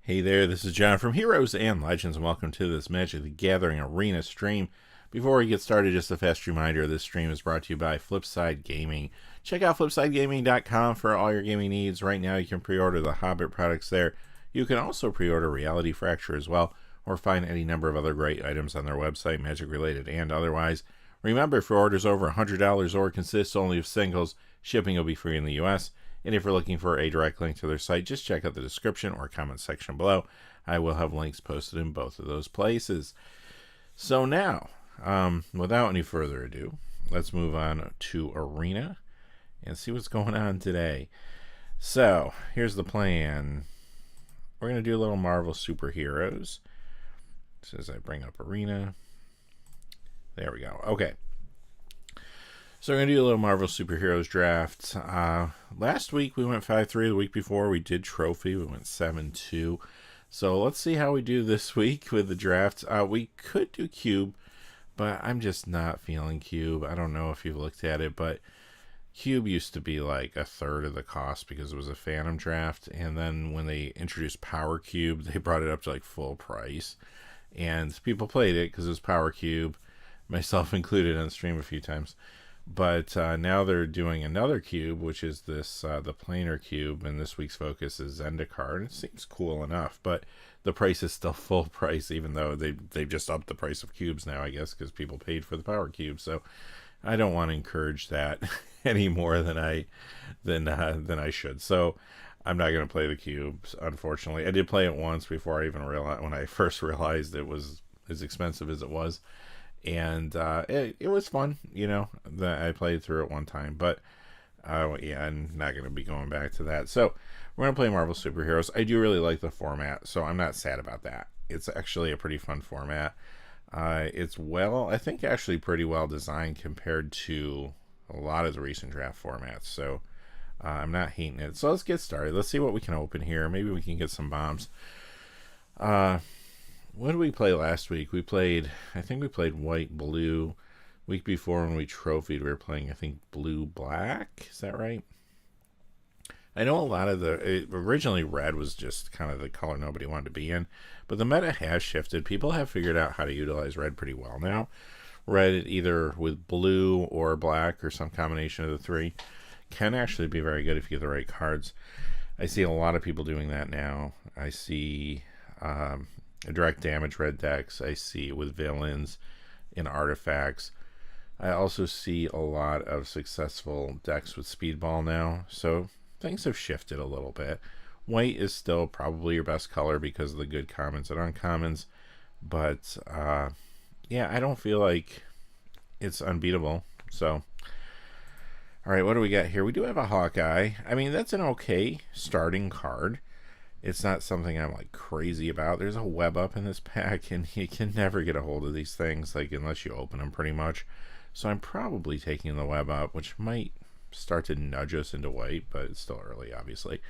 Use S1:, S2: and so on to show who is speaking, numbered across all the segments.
S1: Hey there, this is John from Heroes and Legends, and welcome to this Magic the Gathering Arena stream. Before we get started, just a fast reminder, this stream is brought to you by Flipside Gaming. Check out flipsidegaming.com for all your gaming needs. Right now you can pre-order the Hobbit products there. You can also pre-order Reality Fracture as well, or find any number of other great items on their website, magic related and otherwise. Remember, for orders over $100 or consists only of singles, shipping will be free in the US. And if you're looking for a direct link to their site, just check out the description or comment section below. I will have links posted in both of those places. So now, without any further ado, let's move on to Arena and see what's going on today. So, here's the plan. We're going to do a little Marvel Superheroes. As I bring up Arena. There we go. Okay. So we're going to do a little Marvel Superheroes draft. Last week we went 5-3. The week before we did Trophy. We went 7-2. So let's see how we do this week with the draft. We could do Cube, but I'm just not feeling Cube. I don't know if you've looked at it, but Cube used to be like a third of the cost because it was a Phantom draft. And then when they introduced Power Cube, they brought it up to like full price. And people played it because it was Power Cube, myself included on stream a few times. But now they're doing another cube, which is this the planar cube, and this week's focus is Zendikar, and it seems cool enough, but the price is still full price, even though they've just upped the price of cubes now, I guess, because people paid for the power cube. So I don't want to encourage that any more than I should. So I'm not going to play the cubes, unfortunately. I did play it once before I even realized, when I first realized it was as expensive as it was. And it was fun, you know, that I played through it one time, but yeah, I'm not going to be going back to that. So we're going to play Marvel Superheroes. I do really like the format, so I'm not sad about that. It's actually a pretty fun format. It's I think actually pretty well designed compared to a lot of the recent draft formats, so I'm not hating it. So let's get started. Let's see what we can open here. Maybe we can get some bombs. What did we play last week? I think we played white, blue. Week before when we trophied, we were playing, I think, blue, black. Is that right? I know a lot of originally red was just kind of the color nobody wanted to be in, but the meta has shifted. People have figured out how to utilize red pretty well now. Red, either with blue or black or some combination of the three, can actually be very good if you get the right cards. I see a lot of people doing that now. I see direct damage red decks. I see with villains and artifacts. I also see a lot of successful decks with speedball now, so things have shifted a little bit. White is still probably your best color because of the good commons and uncommons, but yeah, I don't feel like it's unbeatable. So alright, what do we got here? We do have a Hawkeye. I mean, that's an okay starting card. It's not something I'm like crazy about. There's a web up in this pack, and you can never get a hold of these things, like, unless you open them pretty much. So I'm probably taking the web up, which might start to nudge us into white, but it's still early, obviously.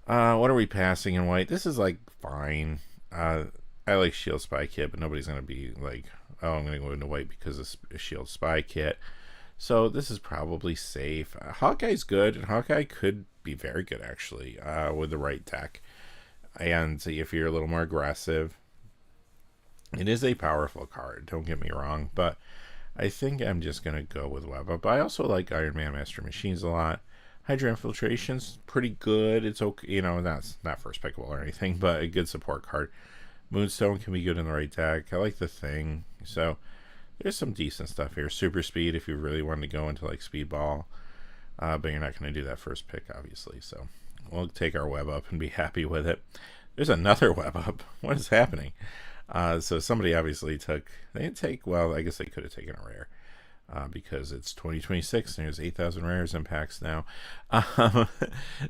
S1: What are we passing in white? This is like fine. I like Shield Spy Kit, but nobody's gonna be like, oh, I'm gonna go into white because of Shield Spy Kit. So this is probably safe. Hawkeye's good, and Hawkeye could be very good, actually, with the right deck. And if you're a little more aggressive, it is a powerful card, don't get me wrong, but I think I'm just going to go with Web Up. I also like Iron Man Master Machines a lot. Hydra Infiltration's pretty good. It's okay, you know, that's not first pickable or anything, but a good support card. Moonstone can be good in the right deck. I like the Thing, so there's some decent stuff here. Super Speed if you really wanted to go into like Speedball, but you're not going to do that first pick, obviously. So we'll take our web up and be happy with it. There's another web up. What is happening? So somebody obviously they didn't take, well, I guess they could have taken a rare because it's 2026 and there's 8,000 rares in packs now.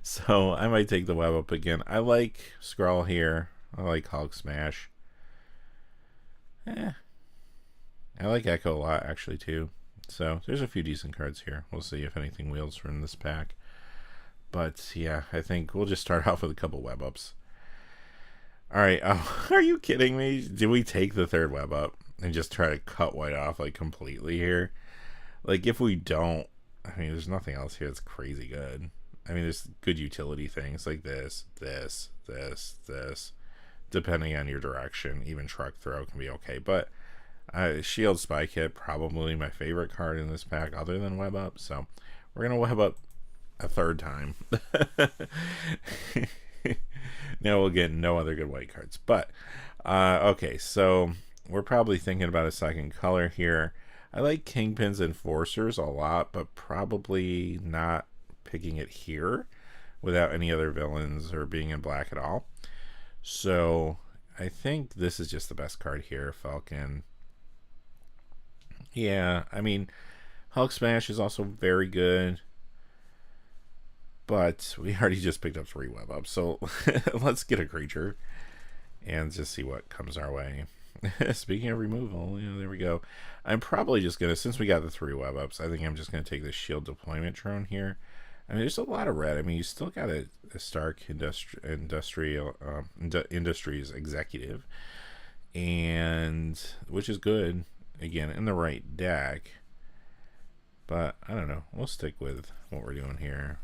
S1: So I might take the web up again. I like Skrull here. I like Hulk Smash. I like Echo a lot, actually, too. So there's a few decent cards here. We'll see if anything wheels from this pack. But yeah, I think we'll just start off with a couple web ups. Alright, are you kidding me? Did we take the third web up and just try to cut white off like completely here? Like, if we don't, I mean, there's nothing else here that's crazy good. I mean, there's good utility things like this, depending on your direction. Even truck throw can be okay, but Shield Spy Kit, probably my favorite card in this pack other than Web Up, so we're gonna Web Up a third time. Now we'll get no other good white cards, but okay, so we're probably thinking about a second color here. I like Kingpin's Enforcers a lot, but probably not picking it here without any other villains or being in black at all. So I think this is just the best card here, Falcon. Yeah, I mean, Hulk Smash is also very good, but we already just picked up 3 Web Ups, so let's get a creature and just see what comes our way. Speaking of removal, there we go. I'm probably just gonna, since we got the 3 Web Ups, I think I'm just gonna take the Shield Deployment Drone here. I mean, there's a lot of red. I mean, you still got a Stark Industries Executive, and which is good, again, in the right deck. But I don't know. We'll stick with what we're doing here.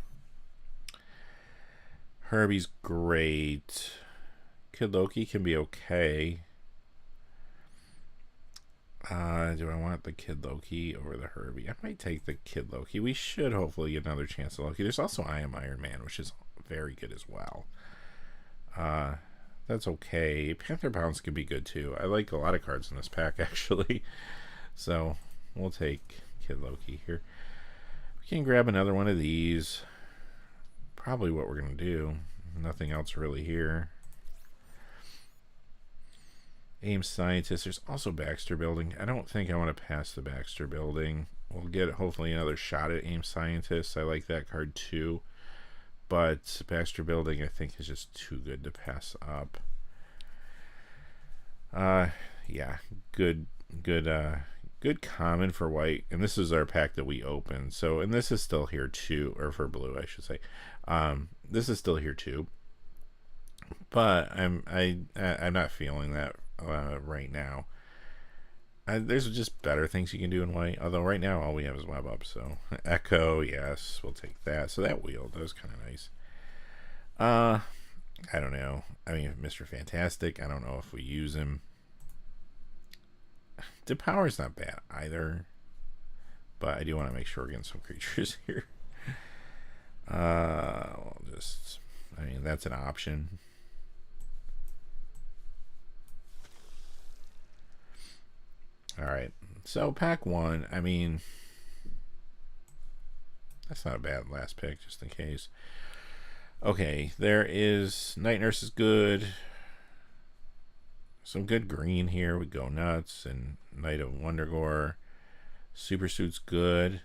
S1: Herbie's great. Kid Loki can be okay. Do I want the Kid Loki over the Herbie? I might take the Kid Loki. We should hopefully get another chance at Loki. There's also I Am Iron Man, which is very good as well. That's okay. Panther Pounce can be good too. I like a lot of cards in this pack, actually. So we'll take Kid Loki here. We can grab another one of these. Probably what we're going to do. Nothing else really here. AIM Scientist. There's also Baxter Building. I don't think I want to pass the Baxter Building. We'll get hopefully another shot at AIM Scientist. I like that card too. But Baxter Building I think is just too good to pass up. Yeah, good common for white, and this is our pack that we opened. So, and this is still here too, or for blue, I should say. This is still here too, but I'm not feeling that right now. There's just better things you can do in white. Although right now all we have is Web Up. So Echo, yes, we'll take that. So that wheel, that was kind of nice. I don't know. I mean, Mr. Fantastic, I don't know if we use him. Depower's not bad either, but I do want to make sure we're getting some creatures here. I'll just, I mean, that's an option. All right, so pack 1, I mean, that's not a bad last pick, just in case. Okay, there is Night Nurse is good. Some good green here. We go nuts, and Knight of Wondergore. Super Suit's good.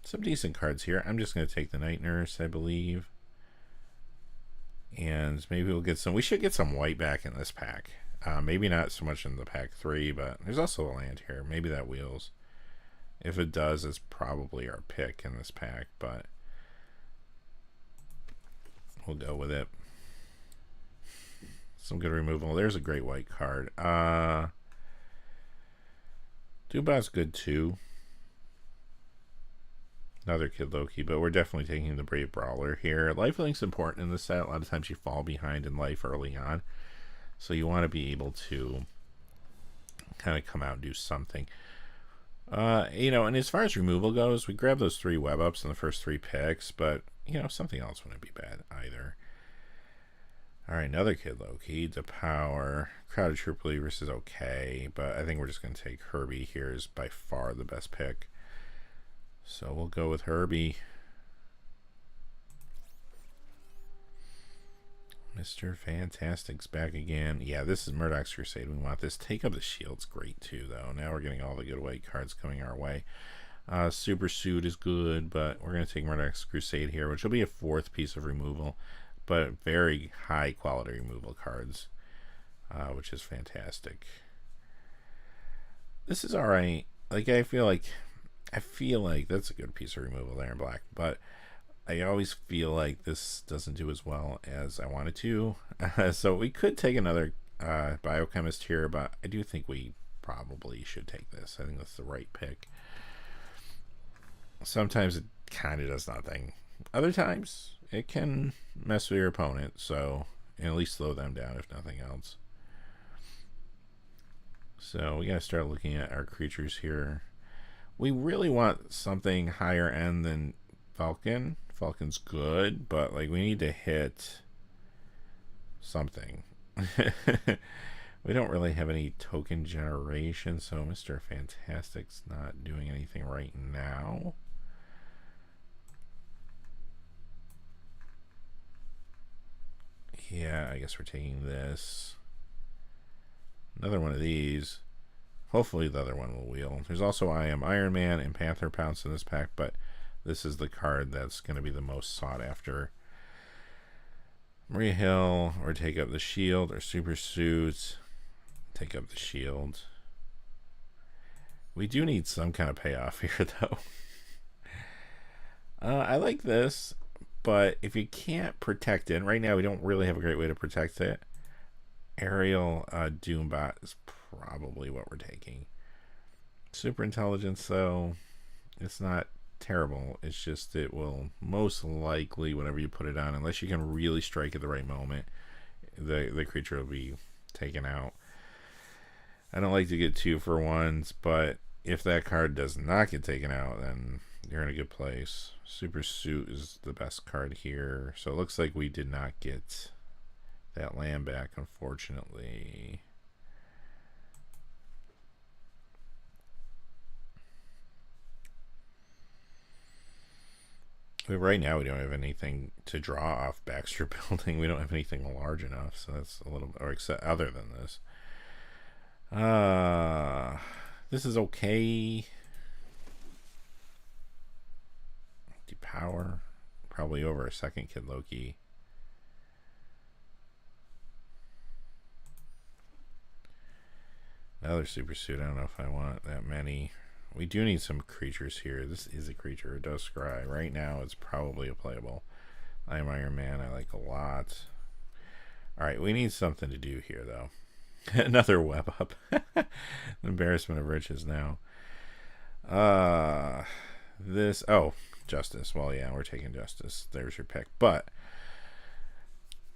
S1: Some decent cards here. I'm just going to take the Night Nurse, I believe. And maybe we'll get some. We should get some white back in this pack. Maybe not so much in the pack 3, but there's also a land here. Maybe that wheels. If it does, it's probably our pick in this pack, but we'll go with it. Some good removal. There's a great white card. Dubot's good too. Another Kid Loki, but we're definitely taking the Brave Brawler here. Lifelink's important in this set. A lot of times you fall behind in life early on, so you want to be able to kind of come out and do something. And as far as removal goes, we grabbed those 3 Web Ups in the first 3 picks, but something else wouldn't be bad either. All right, another Kid Loki. Depower. Crowded Troop Believers is okay, but I think we're just going to take Herbie here is by far the best pick. So we'll go with Herbie. Mr. Fantastic's back again. Yeah, this is Murdoch's Crusade. We want this. Take Up the Shield's great too, though. Now we're getting all the good white cards coming our way. Super Suit is good, but we're going to take Murdoch's Crusade here, which will be a 4th piece of removal, but very high quality removal cards, which is fantastic. This is all right. Like, I feel like that's a good piece of removal there in black, but I always feel like this doesn't do as well as I wanted to. So we could take another Biochemist here, but I do think we probably should take this. I think that's the right pick. Sometimes it kind of does nothing. Other times, it can mess with your opponent, so at least slow them down if nothing else. So we gotta start looking at our creatures here. We really want something higher end than Falcon. Falcon's good, but like we need to hit something. We don't really have any token generation, so Mr. Fantastic's not doing anything right now. Yeah, I guess we're taking this. Another one of these. Hopefully the other one will wheel. There's also I Am Iron Man and Panther Pounce in this pack, but this is the card that's going to be the most sought after. Maria Hill, or take up the shield, or Super Suits. Take up the shield. We do need some kind of payoff here, though. I like this, but if you can't protect it, right now we don't really have a great way to protect it. Aerial Doombot is probably what we're taking. Super Intelligence, though, it's not terrible. It's just it will most likely, whenever you put it on, unless you can really strike at the right moment, the creature will be taken out. I don't like to get 2-for-1s, but if that card does not get taken out, then you're in a good place. Super Suit is the best card here. So it looks like we did not get that land back, unfortunately. Right now we don't have anything to draw off Baxter Building. We don't have anything large enough, so that's a little, or except other than this. This is okay. Depower, probably over a second Kid Loki. Another Super Suit. I don't know if I want that many. We do need some creatures here. This is a creature. It does scry. Right now, it's probably a playable. I Am Iron Man. I like a lot. All right, we need something to do here, though. Another web up. Embarrassment of riches now. This. Oh, Justice. Well, yeah, we're taking Justice. There's your pick. But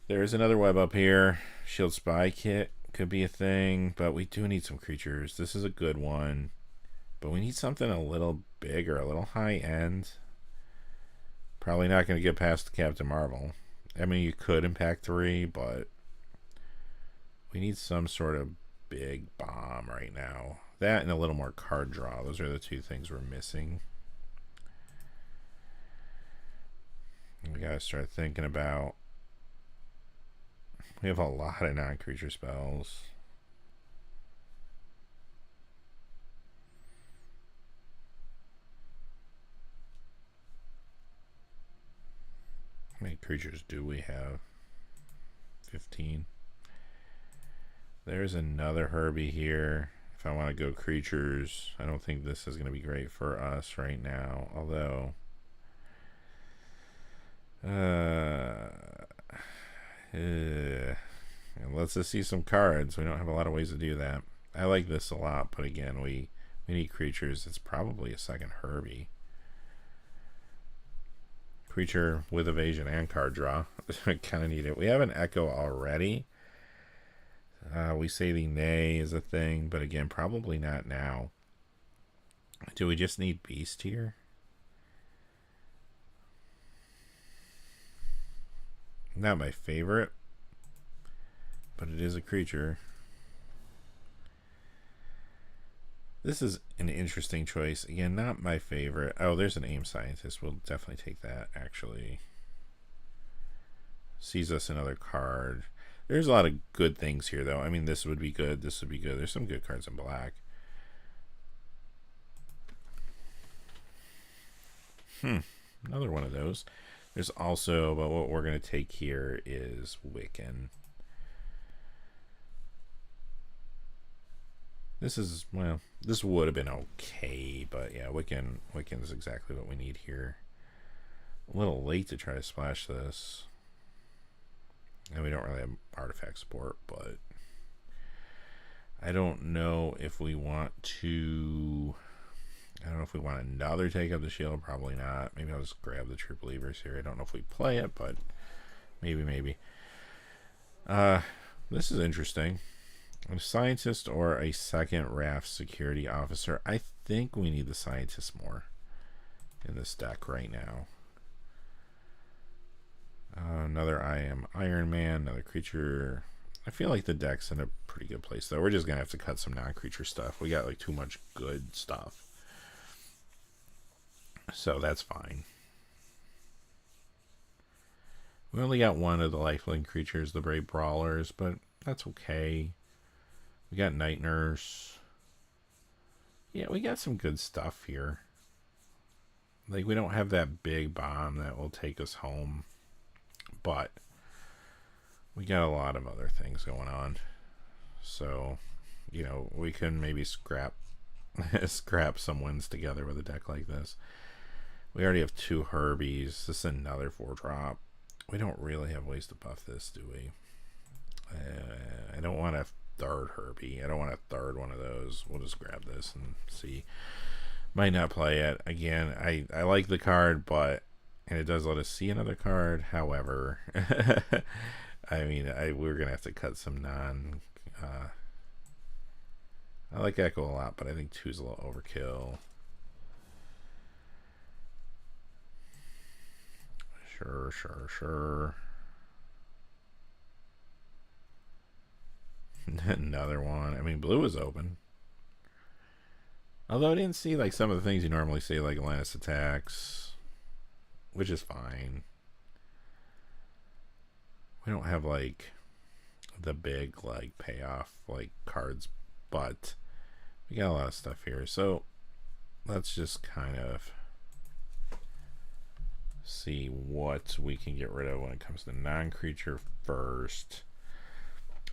S1: there's another web up here. Shield Spy Kit could be a thing, but we do need some creatures. This is a good one, but we need something a little bigger, a little high end. Probably not going to get past Captain Marvel. I mean, you could impact 3, but we need some sort of big bomb right now. That and a little more card draw. Those are the two things we're missing. We gotta start thinking about. We have a lot of non-creature spells. How many creatures do we have? 15. There's another Herbie here. If I want to go creatures, I don't think this is going to be great for us right now. Although, it lets us see some cards. We don't have a lot of ways to do that. I like this a lot, but again, we need creatures. It's probably a second Herbie. Creature with evasion and card draw. I kind of need it. We have an Echo already. We say the Nay is a thing, but again, probably not now. Do we just need Beast here? Not my favorite, but it is a creature. This is an interesting choice. Again, not my favorite. Oh, there's an AIM Scientist. We'll definitely take that, actually. Sees us another card. There's a lot of good things here, though. I mean, this would be good. This would be good. There's some good cards in black. Another one of those. There's also, but what we're going to take here is Joecken. This is, well, this would have been okay, but yeah, Joecken is exactly what we need here. A little late to try to splash this. And we don't really have artifact support, but I don't know if we want to. I don't know if we want another Take Up the Shield. Probably not. Maybe I'll just grab the True Believers here. I don't know if we play it, but maybe. This is interesting. A scientist or a second raft security officer. I think we need the scientist more in this deck right now. Another I Am Iron Man, another creature. I feel like the deck's in a pretty good place, though. We're just going to have to cut some non-creature stuff. We got like too much good stuff. So that's fine. We only got one of the lifelink creatures, the Brave Brawlers, but that's okay. We got Night Nurse. Yeah, we got some good stuff here. Like, we don't have that big bomb that will take us home, but we got a lot of other things going on. So, you know, we can maybe scrap some wins together with a deck like this. We already have 2 Herbies. This is another 4-drop. We don't really have ways to buff this, do we? I don't want a third Herbie. I don't want a third one of those. We'll just grab this and see. Might not play it. Again, I like the card, but... And it does let us see another card. However, I mean, we're going to have to cut some non... I like Echo a lot, but I think 2 is a little overkill. Sure. Another one. I mean, blue is open. Although I didn't see like some of the things you normally see, like Atlantis Attacks, which is fine. We don't have like the big like payoff like cards, but we got a lot of stuff here. So let's just kind of see what we can get rid of when it comes to non-creature first.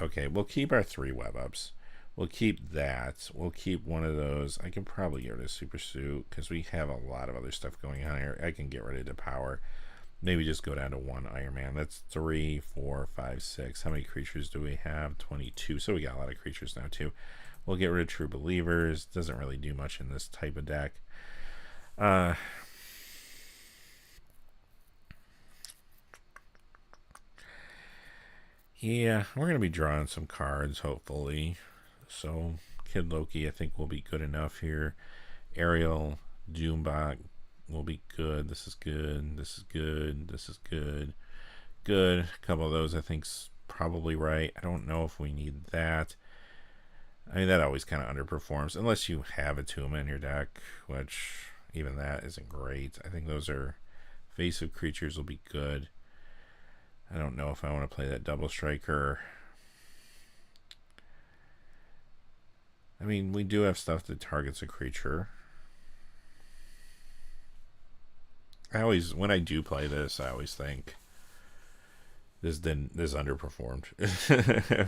S1: Okay, we'll keep our 3 web ups. We'll keep that. We'll keep one of those. I can probably get rid of Super Suit because we have a lot of other stuff going on here. I can get rid of the power. Maybe just go down to 1 Iron Man. That's 3, 4, 5, 6. How many creatures do we have? 22. So we got a lot of creatures now too. We'll get rid of True Believers. Doesn't really do much in this type of deck. Yeah, we're going to be drawing some cards, hopefully. So, Kid Loki, I think, will be good enough here. Ariel, Doombot will be good. This is good. This is good. This is good. Good. A couple of those, I think's probably right. I don't know if we need that. I mean, that always kind of underperforms. Unless you have a Tuma in your deck, which even that isn't great. I think those are... Face of Creatures will be good. I don't know if I want to play that Double Striker. I mean, we do have stuff that targets a creature. When I do play this, I always think this underperformed.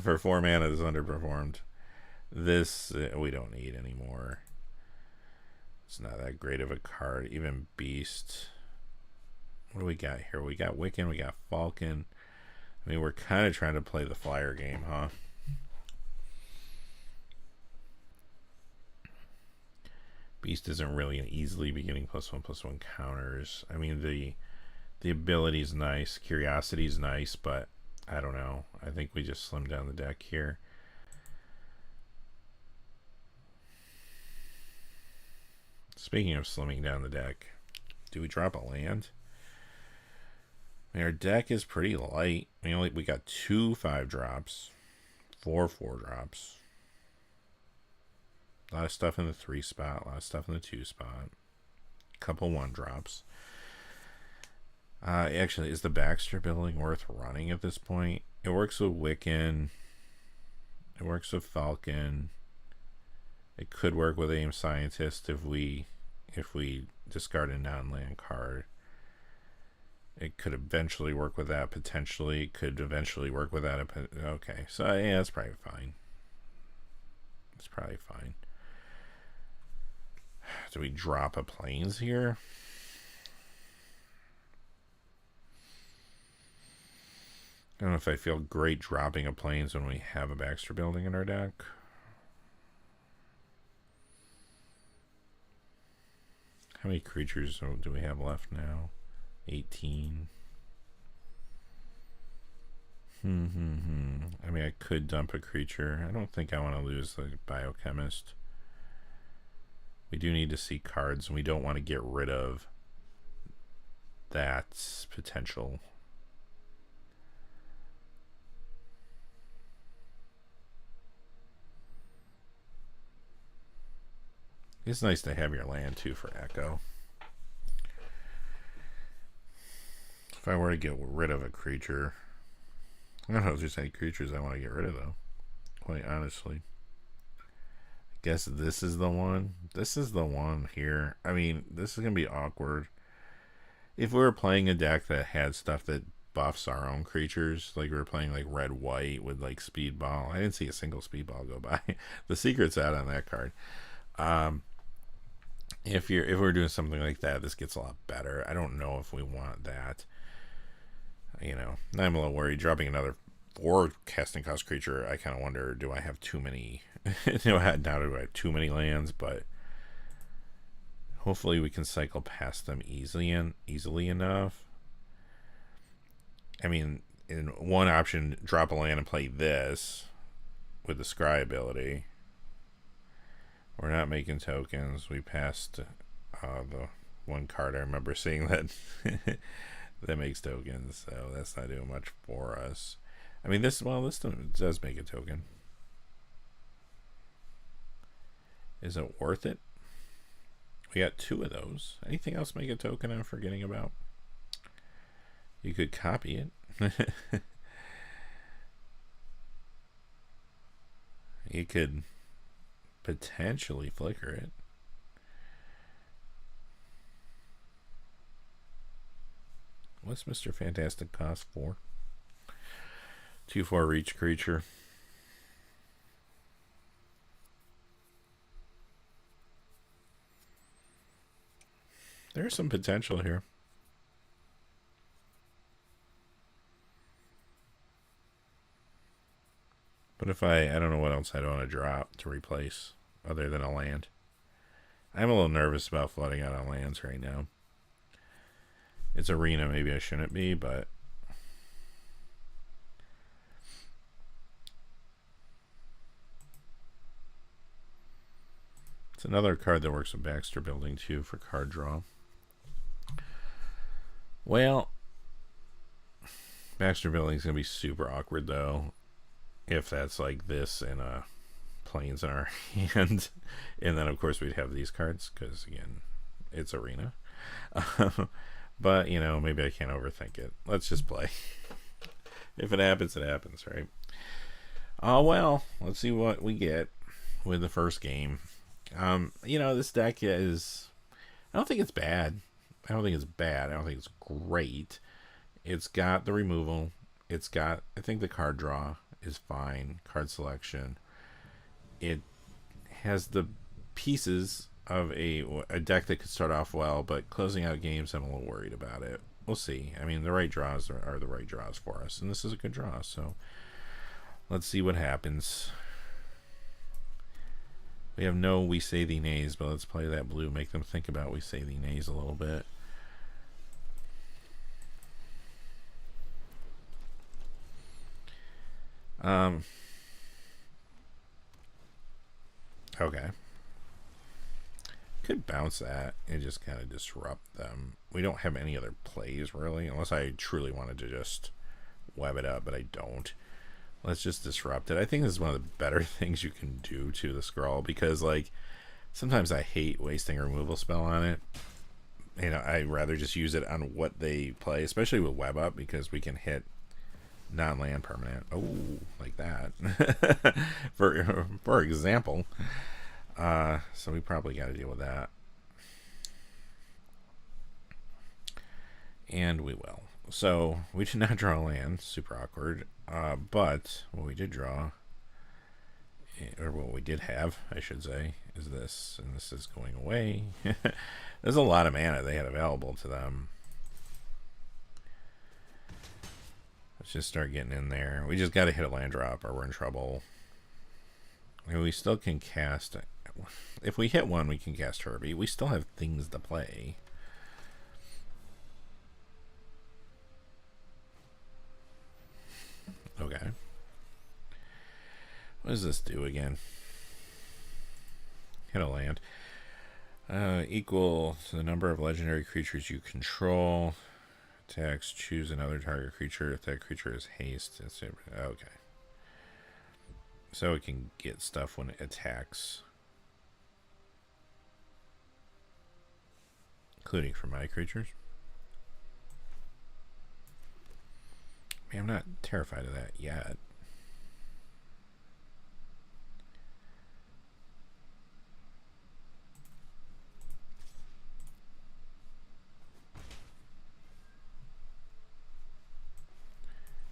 S1: For 4 mana, this underperformed. This we don't need anymore. It's not that great of a card. Even Beast. What do we got here? We got Wiccan, we got Falcon. I mean, we're kind of trying to play the flyer game, huh? Beast isn't really an easily beginning +1/+1 counters. I mean, the ability is nice. Curiosity is nice, but I don't know. I think we just slimmed down the deck here. Speaking of slimming down the deck, do we drop a land? I mean, our deck is pretty light. I mean, we got 2 5-drops, 4 4-drops. A lot of stuff in the 3 spot, a lot of stuff in the 2 spot. A couple 1-drops. Actually, is the Baxter building worth running at this point? It works with Wiccan. It works with Falcon. It could work with Aim Scientist if we discard a non-land card. It could eventually work with that, potentially. It could eventually work with that. Okay, so yeah, it's probably fine. It's probably fine. Do we drop a Plains here? I don't know if I feel great dropping a Plains when we have a Baxter building in our deck. How many creatures do we have left now? 18. I mean, I could dump a creature. I don't think I want to lose the biochemist. We do need to see cards, and we don't want to get rid of that potential. It's nice to have your land too for Echo. If I were to get rid of a creature, I don't know if there's any creatures I want to get rid of though, quite honestly. I guess this is the one. This is the one here. I mean, this is going to be awkward. If we were playing a deck that had stuff that buffs our own creatures, like we were playing like red-white with like Speedball. I didn't see a single Speedball go by. The secret's out on that card. If we're doing something like that, this gets a lot better. I don't know if we want that. You know, I'm a little worried. Dropping another 4 casting cost creature, I kind of wonder, do I have too many? Now do I have too many lands? But hopefully we can cycle past them easily enough. I mean, in one option, drop a land and play this with the Scry ability. We're not making tokens. We passed the one card I remember seeing that that makes tokens, so that's not doing much for us. I mean, this does make a token. Is it worth it? We got 2 of those. Anything else make a token I'm forgetting about? You could copy it. You could potentially flicker it. What's Mr. Fantastic cost for? 2/4 reach creature. There's some potential here. But if I don't know what else I'd want to drop to replace other than a land. I'm a little nervous about flooding out on lands right now. It's arena, maybe I shouldn't be, but it's another card that works with Baxter Building too for card draw. Well, Baxter Building is going to be super awkward though if that's like this in a planes in our hand, and then of course we'd have these cards because again it's arena. But you know, maybe I can't overthink it. Let's just play. If it happens, it happens, right? Oh well, let's see what we get with the first game. You know, this deck is, I don't think it's bad. I don't think it's bad. I don't think it's great. It's got the removal. It's got, I think the card draw is fine. Card selection. It has the pieces of a deck that could start off well, but closing out games, I'm a little worried about it. We'll see. I mean, the right draws are the right draws for us, and this is a good draw, so let's see what happens. We have no We Say Thee Nays, but let's play that blue, make them think about We Say Thee Nays a little bit. Okay. Could bounce that and just kind of disrupt them. We don't have any other plays really, unless I truly wanted to just web it up, but I don't. Let's just disrupt it. I think this is one of the better things you can do to the scroll, because like sometimes I hate wasting a removal spell on it. You know, I'd rather just use it on what they play, especially with web up, because we can hit non-land permanent. Oh, like that. for example. So we probably got to deal with that. And we will. So we did not draw land. Super awkward. But what we did draw, or what we did have, I should say, is this. And this is going away. There's a lot of mana they had available to them. Let's just start getting in there. We just got to hit a land drop or we're in trouble. And we still can cast if we hit one, we can cast Herbie. We still have things to play. Okay. What does this do again? Hit a land. Equal to the number of legendary creatures you control. Attacks, choose another target creature. If that creature is haste, it's okay. So it can get stuff when it attacks. Including for my creatures. Man, I'm not terrified of that yet.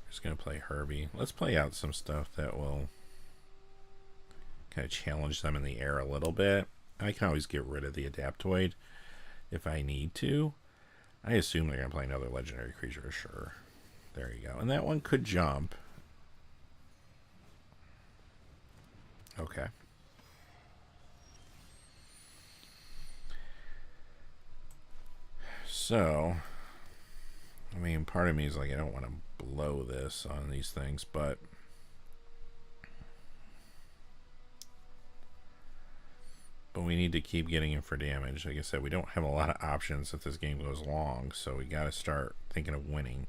S1: Just gonna play Herbie. Let's play out some stuff that will kind of challenge them in the air a little bit. I can always get rid of the Adaptoid if I need to. I assume they're gonna play another legendary creature, sure. There you go. And that one could jump. Okay. So, I mean, part of me is like, I don't want to blow this on these things, but we need to keep getting in for damage. Like I said, we don't have a lot of options if this game goes long, so we got to start thinking of winning.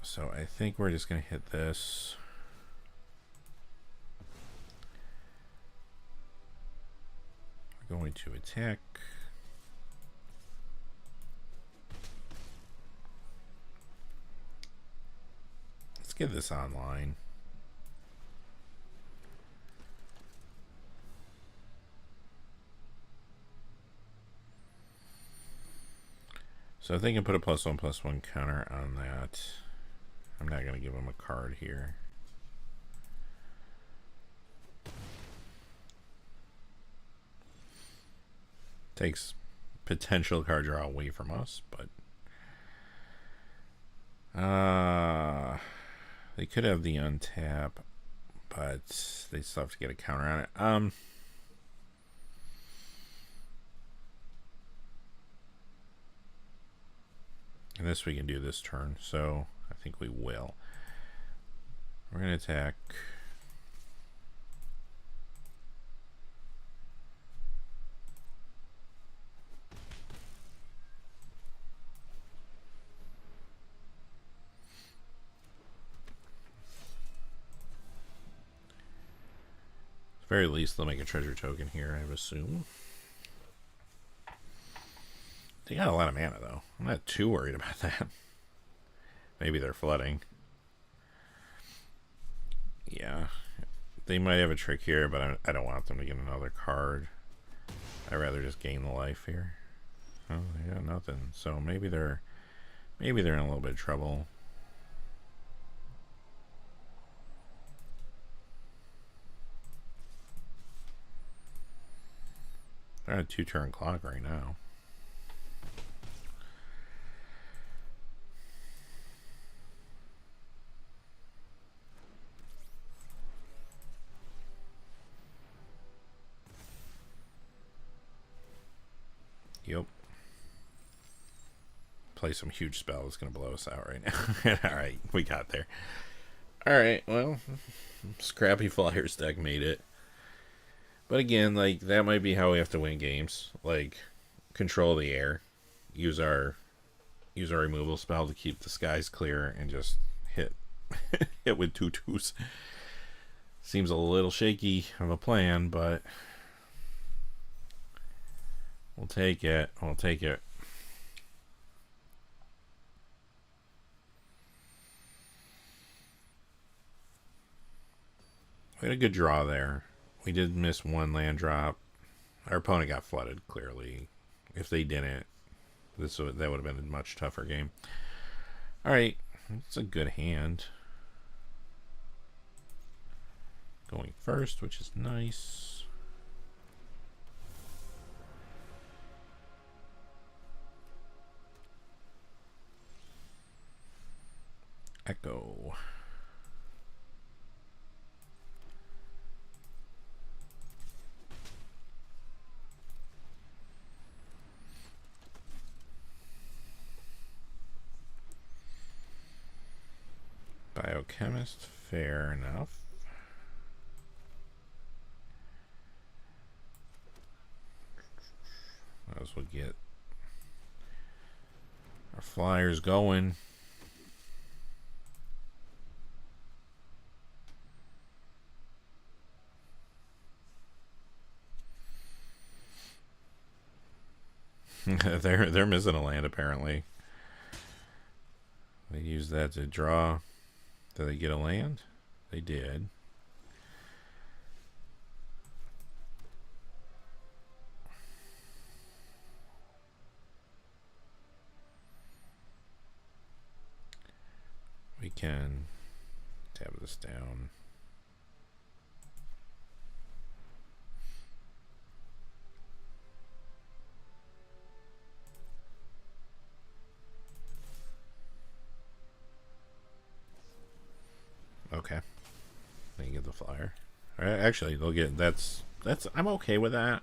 S1: So I think we're just going to hit this. We're going to attack. Let's get this online. So I think I put a +1/+1 counter on that. I'm not going to give him a card here. Takes potential card draw away from us, but they could have the untap, but they still have to get a counter on it. And this we can do this turn, so I think we will. We're going to attack. At the very least, they'll make a treasure token here, I would assume. They got a lot of mana, though. I'm not too worried about that. Maybe they're flooding. Yeah. They might have a trick here, but I don't want them to get another card. I'd rather just gain the life here. Oh, they got nothing. So maybe they're in a little bit of trouble. They're on a 2-turn clock right now. Yep. Play some huge spell that's going to blow us out right now. Alright, we got there. Alright, well, Scrappy Flyers deck made it. But again, like, that might be how we have to win games. Like, control the air. Use our removal spell to keep the skies clear and just hit with 2/2s. Seems a little shaky of a plan, but we'll take it. We'll take it. We had a good draw there. We did miss one land drop. Our opponent got flooded, clearly. If they didn't, that would have been a much tougher game. Alright, it's a good hand. Going first, which is nice. Echo. Biochemist, fair enough. Might as well get our flyers going. They're missing a land apparently. They used that to draw. Did they get a land? They did. We can tab this down. Okay. They get the flyer. All right, actually, they'll get that's I'm okay with that.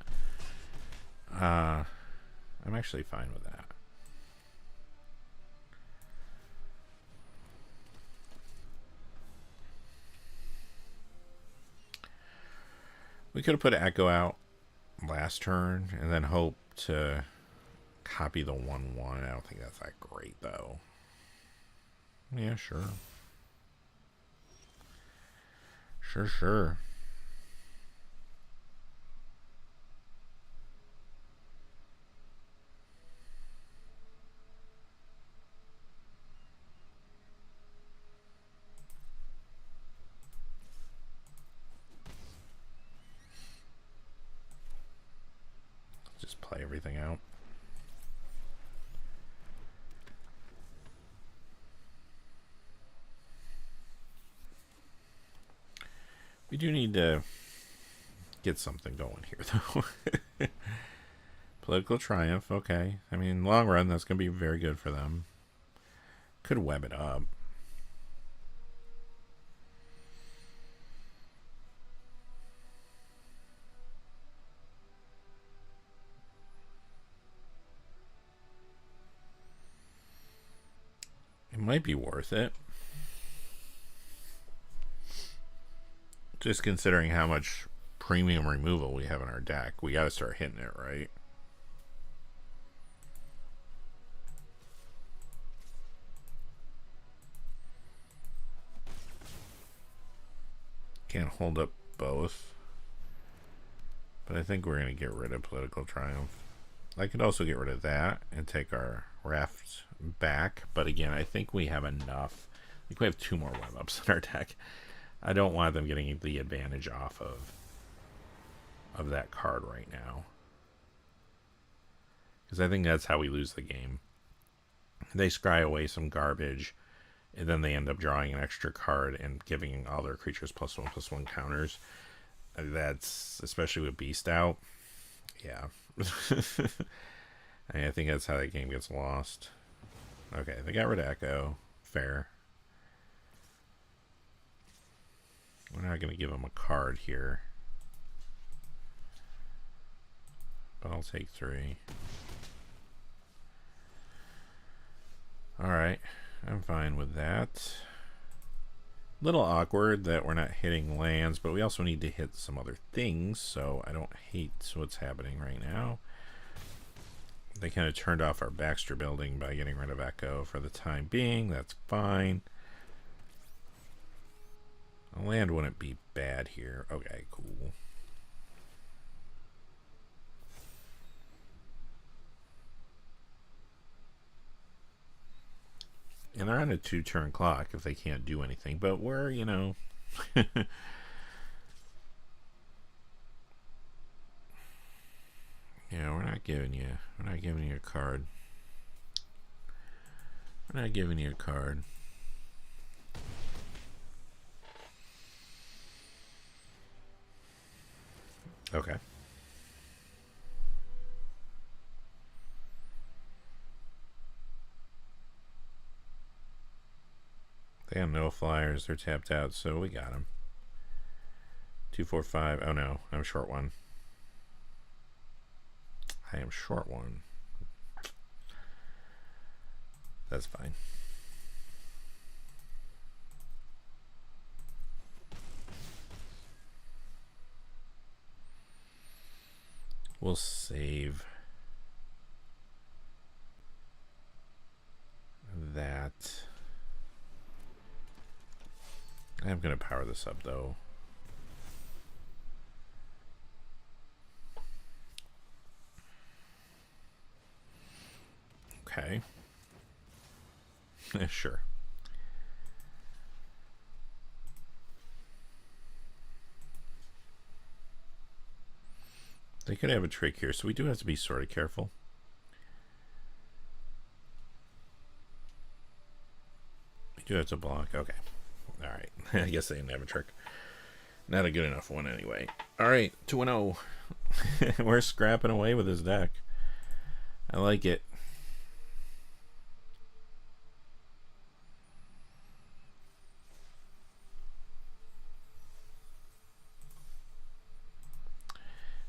S1: I'm actually fine with that. We could have put Echo out last turn and then hope to copy the 1/1. I don't think that's that great though. Yeah, sure. Sure. Just play everything out. We do need to get something going here, though. Political triumph, okay. I mean, long run, that's going to be very good for them. Could web it up. It might be worth it. Just considering how much premium removal we have in our deck, we got to start hitting it, right? Can't hold up both. But I think we're going to get rid of Political Triumph. I could also get rid of that and take our raft back. But again, I think we have enough. I think we have 2 more web ups in our deck. I don't want them getting the advantage off of that card right now. Because I think that's how we lose the game. They scry away some garbage, and then they end up drawing an extra card and giving all their creatures +1/+1 counters. That's, especially with Beast out. Yeah. I think that's how that game gets lost. Okay, they got rid of Echo. Fair. We're not going to give them a card here. But I'll take 3. Alright, I'm fine with that. Little awkward that we're not hitting lands, but we also need to hit some other things, so I don't hate what's happening right now. They kind of turned off our Baxter building by getting rid of Echo for the time being. That's fine. A land wouldn't be bad here. Okay, cool. And they're on a 2-turn clock if they can't do anything, but we're, you know... Yeah, we're not giving you a card. We're not giving you a card. Okay. They have no flyers. They're tapped out, so we got them. 2, 4, 5. Oh no, I'm short 1. I am short 1. That's fine. We'll save that. I'm going to power this up, though. Okay. Sure. They could have a trick here, so we do have to be sort of careful. We do have to block. Okay. All right. I guess they didn't have a trick. Not a good enough one anyway. All right. 2-0. We're scrapping away with this deck. I like it.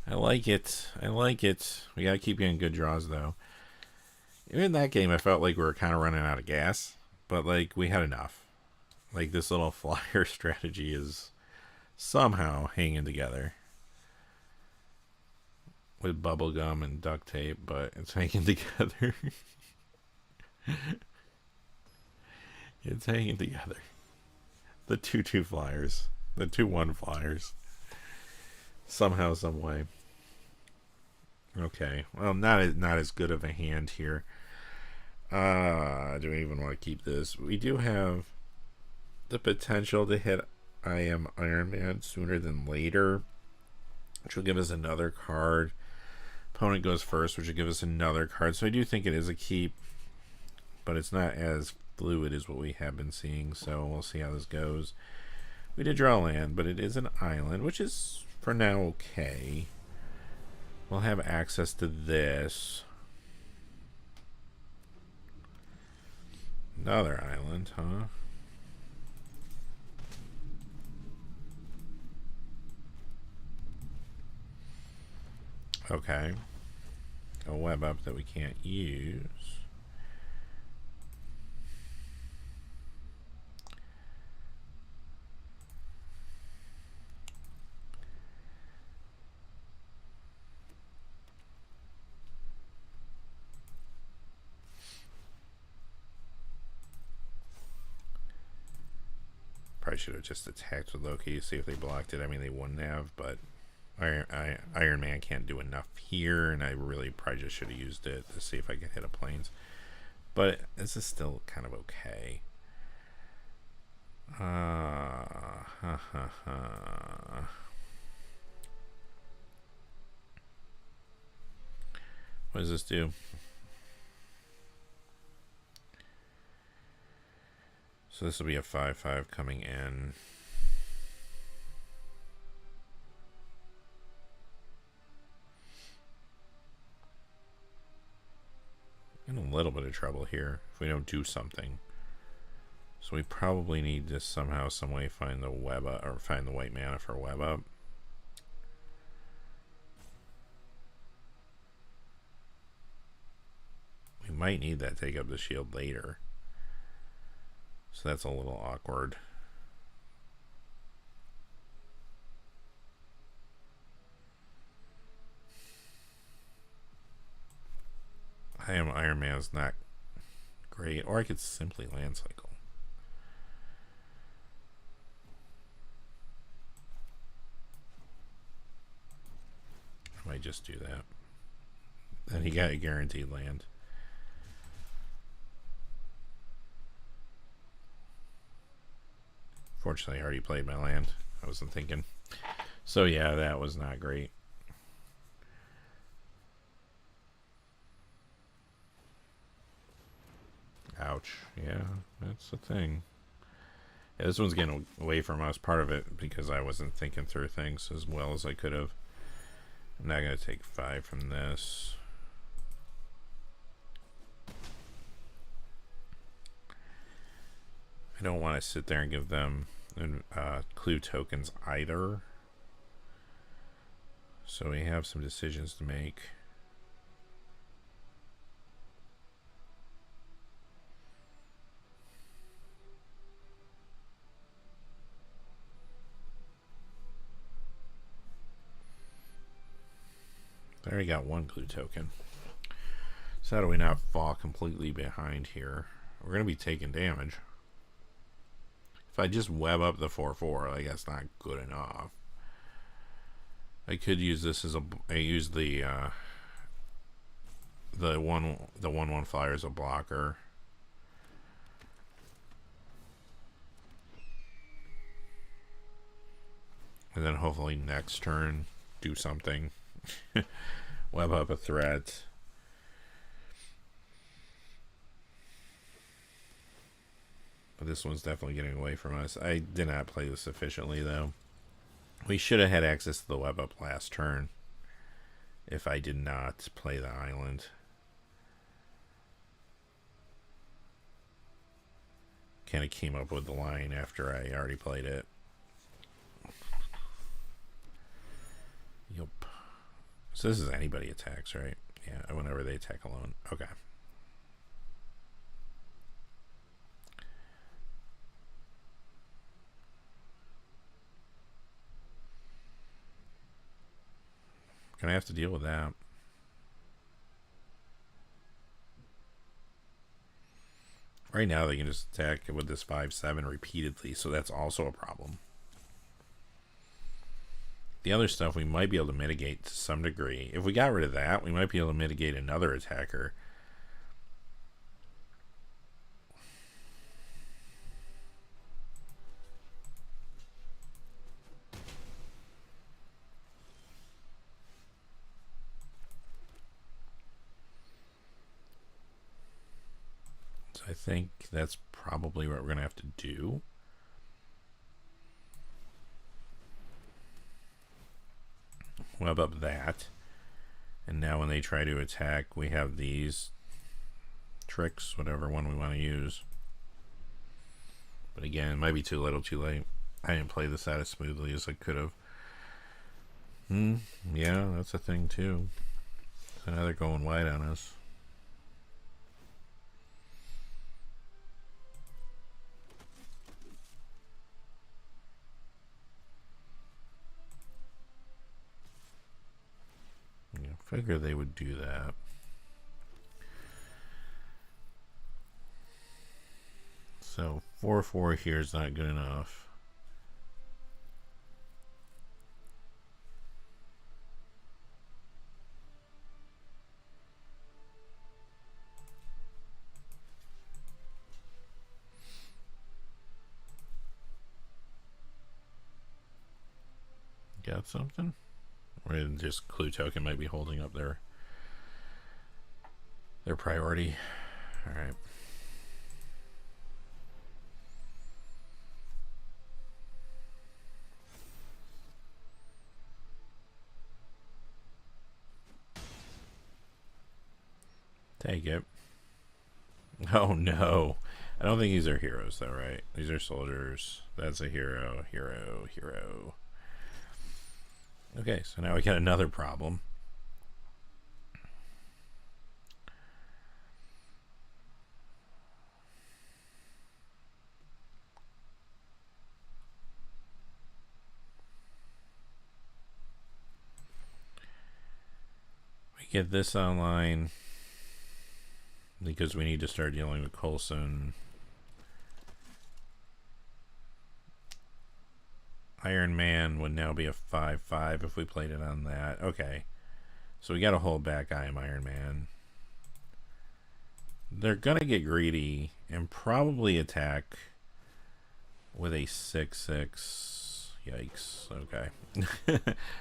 S1: I like it. I like it. We gotta keep getting good draws, though. Even in that game, I felt like we were kind of running out of gas. But, like, we had enough. Like, this little flyer strategy is somehow hanging together. With bubblegum and duct tape, but it's hanging together. It's hanging together. The 2-2 flyers. The 2-1 flyers. Somehow, some way. Okay. Well, not as good of a hand here. Do we even want to keep this? We do have the potential to hit I Am Iron Man sooner than later, which will give us another card. Opponent goes first, which will give us another card. So I do think it is a keep, but it's not as fluid as what we have been seeing. So we'll see how this goes. We did draw land, but it is an island, which is for now okay. We'll have access to this. Another island, huh? Okay. A web up that we can't use. Probably should have just attacked with Loki, see if they blocked it. I mean, they wouldn't have, but Iron Man can't do enough here, and I really probably just should have used it to see if I could hit a plains. But this is still kind of okay. What does this do? So this will be a 5/5 coming in. In a little bit of trouble here if we don't do something. So we probably need to somehow, some way find the web up, or find the white mana for web up. We might need that take up the shield later. So that's a little awkward. I Am Iron Man is not great. Or I could simply land cycle. I might just do that. Then he got a guaranteed land. Fortunately, I already played my land. I wasn't thinking. So yeah, that was not great. Ouch. Yeah, that's the thing. Yeah, this one's getting away from us, part of it, because I wasn't thinking through things as well as I could have. I'm not going to take 5 from this. I don't want to sit there and give them clue tokens either. So we have some decisions to make. I already got one glue token. So how do we not fall completely behind here? We're going to be taking damage. If I just web up the 4/4, like that's not good enough. I could use this as I use the 1/1 flyer as a blocker. And then hopefully next turn do something. Web up a threat. But this one's definitely getting away from us. I did not play this efficiently though. We should have had access to the web up last turn if I did not play the island. Kind of came up with the line after I already played it. Yup. So this is anybody attacks, right? Yeah, whenever they attack alone. Okay. Gonna have to deal with that. Right now they can just attack with this 5/7 repeatedly, so that's also a problem. The other stuff we might be able to mitigate to some degree. If we got rid of that, we might be able to mitigate another attacker. So I think that's probably what we're going to have to do. Web up that. And now when they try to attack, we have these tricks, whatever one we want to use. But again, it might be too little too late. I didn't play this out as smoothly as I could have. Yeah, that's a thing too. So now they're going wide on us. Yeah, figure they would do that. So 4/4 here is not good enough. Got something? Or just clue token might be holding up their priority. All right. Take it. Oh no. I don't think these are heroes though, right? These are soldiers. That's a hero, hero, hero. Okay, so now we got another problem. We get this online because we need to start dealing with Coulson. Iron Man would now be a 5/5 if we played it on that. Okay. So we got to hold back I am Iron Man. They're going to get greedy and probably attack with a 6/6. Yikes. Okay.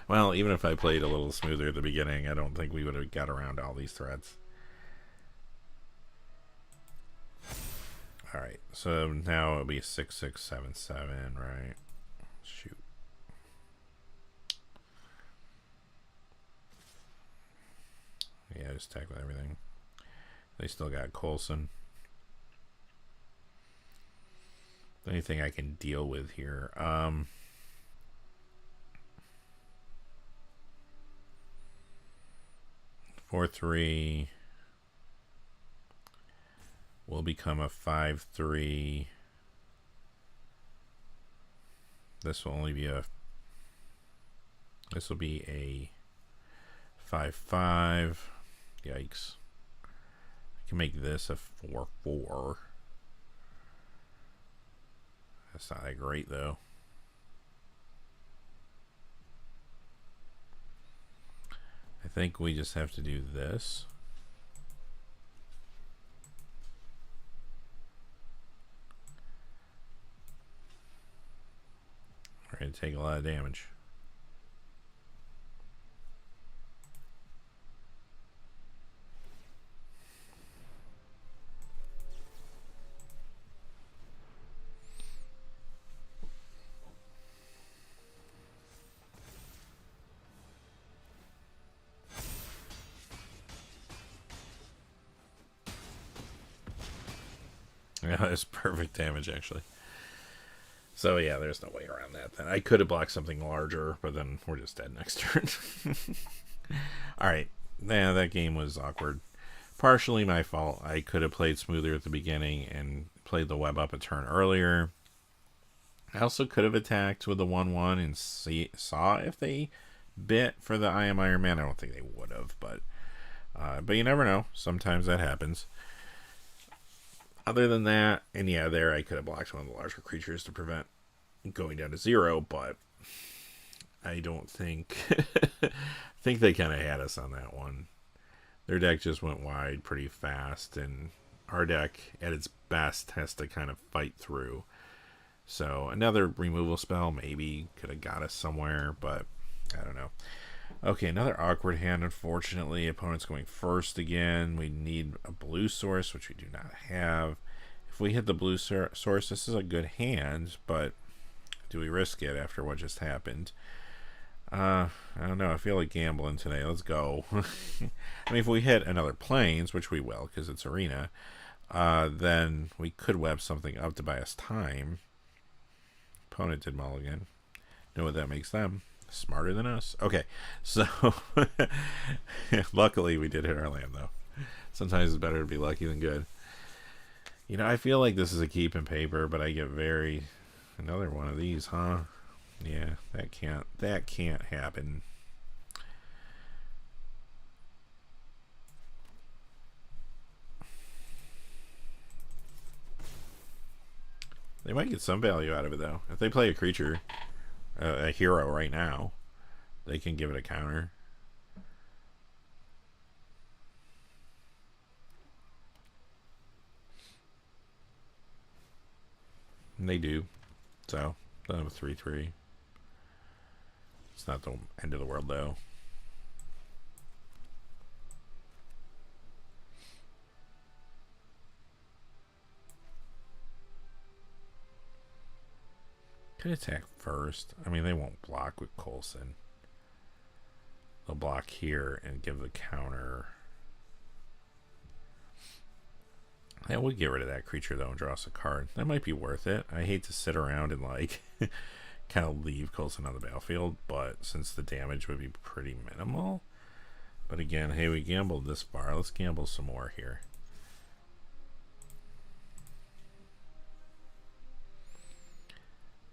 S1: Well, even if I played a little smoother at the beginning, I don't think we would have got around all these threats. Alright. So now it'll be 6/6/7/7, right? Shoot. Yeah, just attack with everything. They still got Coulson. Anything I can deal with here. 4/3 will become a 5/3. This will only be a 5/5 5/5. Yikes. I can make this a 4/4. That's not that great though. I think we just have to do this. We're going to take a lot of damage. Yeah, that's perfect damage, actually. So, yeah, there's no way around that then. I could have blocked something larger, but then we're just dead next turn. Alright. Yeah, that game was awkward. Partially my fault. I could have played smoother at the beginning and played the web up a turn earlier. I also could have attacked with the 1/1 and saw if they bit for the I Am Iron Man. I don't think they would have, but you never know. Sometimes that happens. Other than that, and yeah, there I could have blocked one of the larger creatures to prevent going down to 0, but I don't think... I think they kind of had us on that one. Their deck just went wide pretty fast, and our deck, at its best, has to kind of fight through. So another removal spell maybe could have got us somewhere, but I don't know. Okay, another awkward hand, unfortunately. Opponent's going first again. We need a blue source, which we do not have. If we hit the blue source, this is a good hand, but do we risk it after what just happened? I don't know. I feel like gambling today. Let's go. I mean, if we hit another planes, which we will because it's arena, then we could web something up to buy us time. Opponent did mulligan. Know what that makes them? Smarter than us. Okay, so luckily we did hit our land though. Sometimes it's better to be lucky than good. You know, I feel like this is a keep in paper, but I get another one of these, huh? Yeah, that can't happen. They might get some value out of it though. If they play a creature, a hero right now, they can give it a counter. And they do. So, they'll have a 3/3. It's not the end of the world though. Could attack first. I mean, they won't block with Coulson. They'll block here and give the counter. Yeah, we'll get rid of that creature though and draw us a card. That might be worth it. I hate to sit around and like kind of leave Coulson on the battlefield, but since the damage would be pretty minimal. But again, hey, we gambled this far. Let's gamble some more here.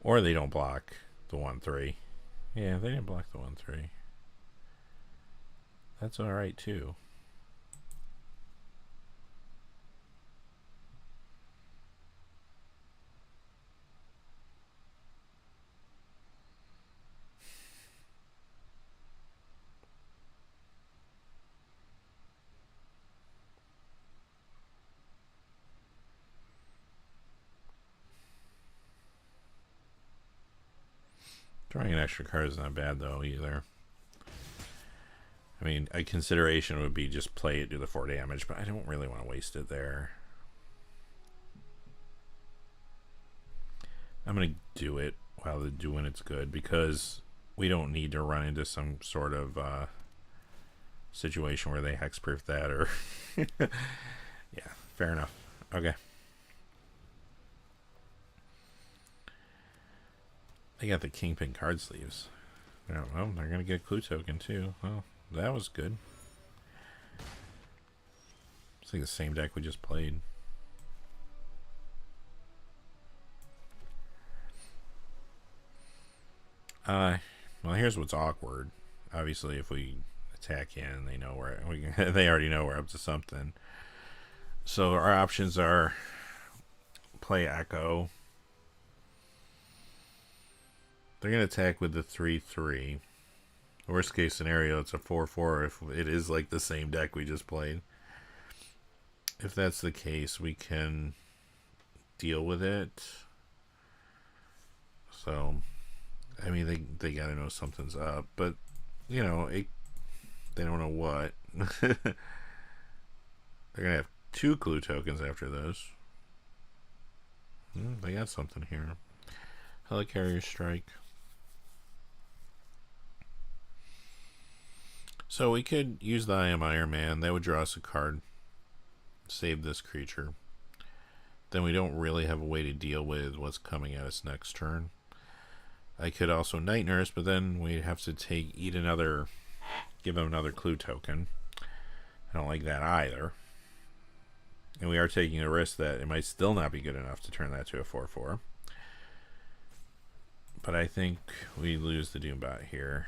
S1: Or they don't block the 1/3. Yeah, they didn't block the 1/3. That's alright too. Drawing an extra card is not bad though either. I mean, a consideration would be just play it, do the 4 damage, but I don't really want to waste it there. I'm going to do it while the doing it's good because we don't need to run into some sort of situation where they hexproof that or... Yeah, fair enough. Okay. They got the Kingpin card sleeves. Oh, well, they're going to get Clue Token too. Well, that was good. It's like the same deck we just played. Well, here's what's awkward. Obviously, if we attack in. They know they already know we're up to something. So our options are play Echo. They're going to attack with the 3/3. Worst case scenario, it's a 4/4 if it is like the same deck we just played. If that's the case, we can deal with it. So, I mean, they got to know something's up, but you know, they don't know what. They're gonna have 2 clue tokens after this. They got something here. Helicarrier Strike. So we could use the I Am Iron Man. That would draw us a card. Save this creature. Then we don't really have a way to deal with what's coming at us next turn. I could also Night Nurse, but then we'd have to give him another clue token. I don't like that either. And we are taking a risk that it might still not be good enough to turn that to a 4/4. But I think we lose the Doombot here.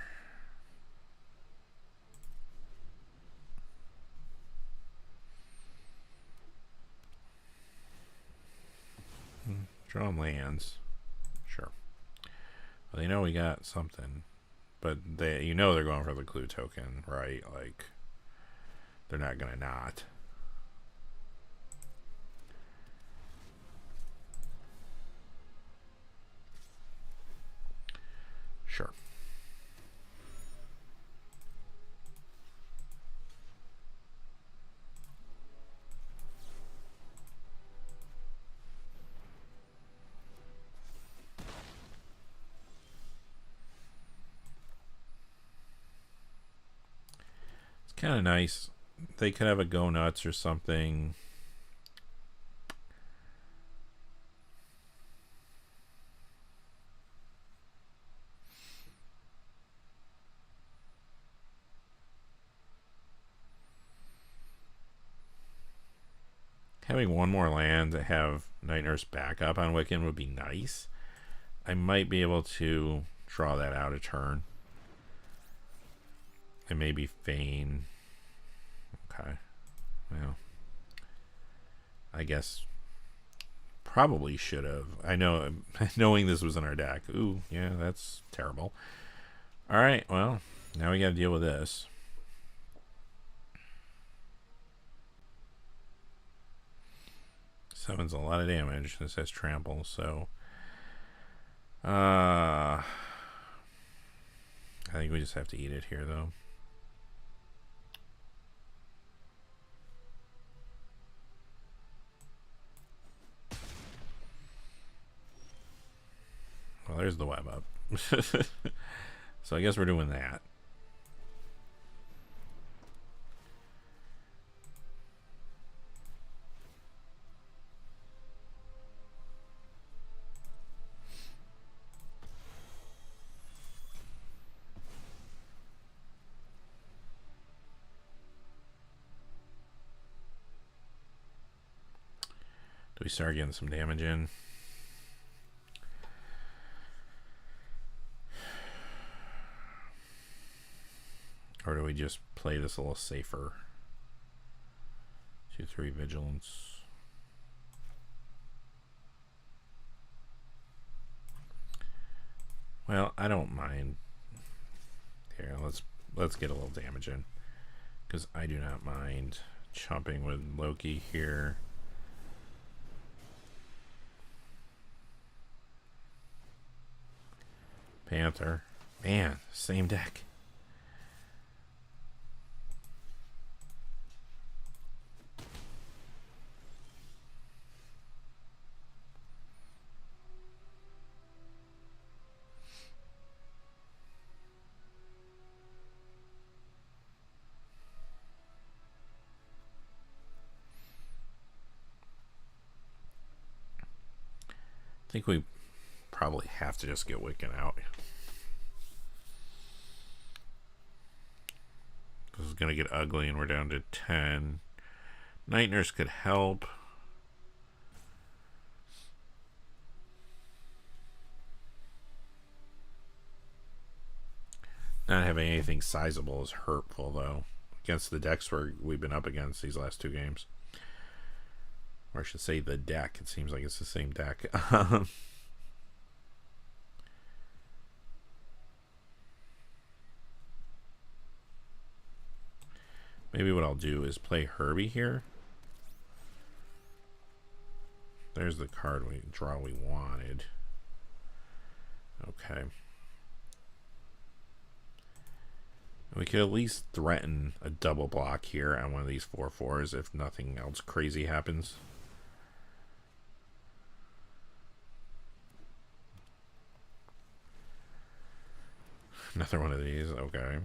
S1: Draw lands. Sure. Well, they know we got something. But they're going for the clue token, right? Like, they're not going to not. Sure. It's kind of nice. They could have a Go Nuts or something. Having one more land to have Night Nurse backup on Wiccan would be nice. I might be able to draw that out a turn. And maybe Feign. Okay. Well, I guess probably should have. I know, knowing this was in our deck. Ooh, yeah, that's terrible. Alright, well, now we gotta deal with this. Summons a lot of damage. This has trample, so I think we just have to eat it here, though. Well, there's the web up. So I guess we're doing that. Do we start getting some damage in? Or do we just play this a little safer? 2/3 vigilance. Well, I don't mind. Here, let's get a little damage in, because I do not mind chomping with Loki here. Panther. Man, same deck. I think we probably have to just get Wiccan out. This is going to get ugly, and we're down to 10. Night Nurse could help. Not having anything sizable is hurtful, though, against the decks we've been up against these last 2 games. Or I should say the deck. It seems like it's the same deck. Maybe what I'll do is play Herbie here. There's the card we wanted. Okay. We could at least threaten a double block here on one of these 4/4s if nothing else crazy happens. Another one of these, okay.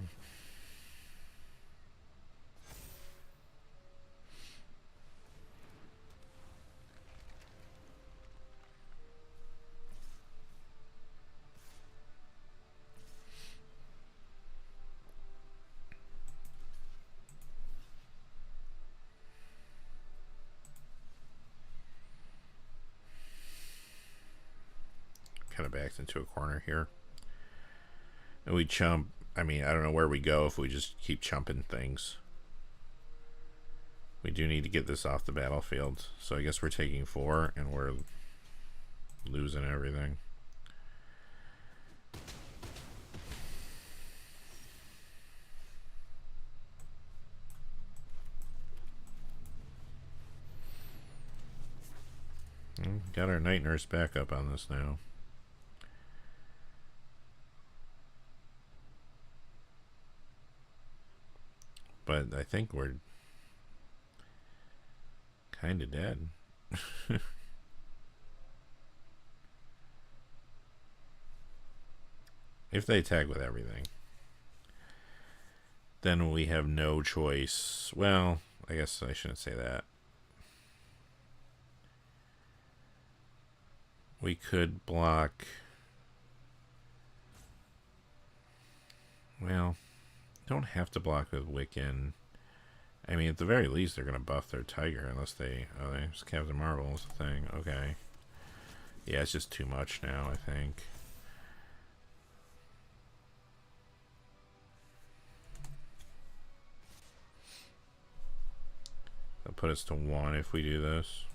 S1: Kind of backed into a corner here. And we chump. I mean, I don't know where we go if we just keep chumping things. We do need to get this off the battlefield. So I guess we're taking 4 and we're losing everything. Got our night nurse back up on this now. But I think we're kind of dead. If they attack with everything, then we have no choice. Well, I guess I shouldn't say that. We could block. Well, don't have to block with Wiccan. I mean, at the very least, they're going to buff their Tiger unless they... Oh, there's Captain Marvel's thing. Okay. Yeah, it's just too much now, I think. That'll put us to 1 if we do this.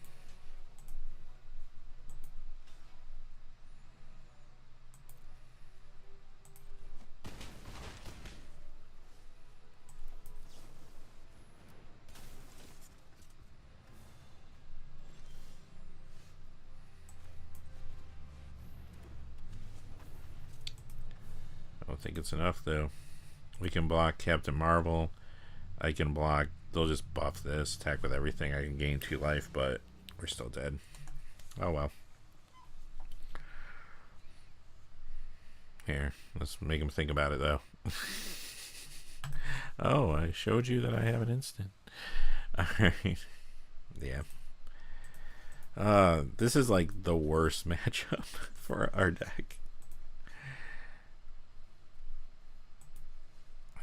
S1: I don't think it's enough, though. We can block Captain Marvel. I can block... They'll just buff this. Attack with everything. I can gain 2 life, but we're still dead. Oh, well. Here. Let's make him think about it, though. Oh, I showed you that I have an instant. Alright. Yeah. This is like the worst matchup for our deck.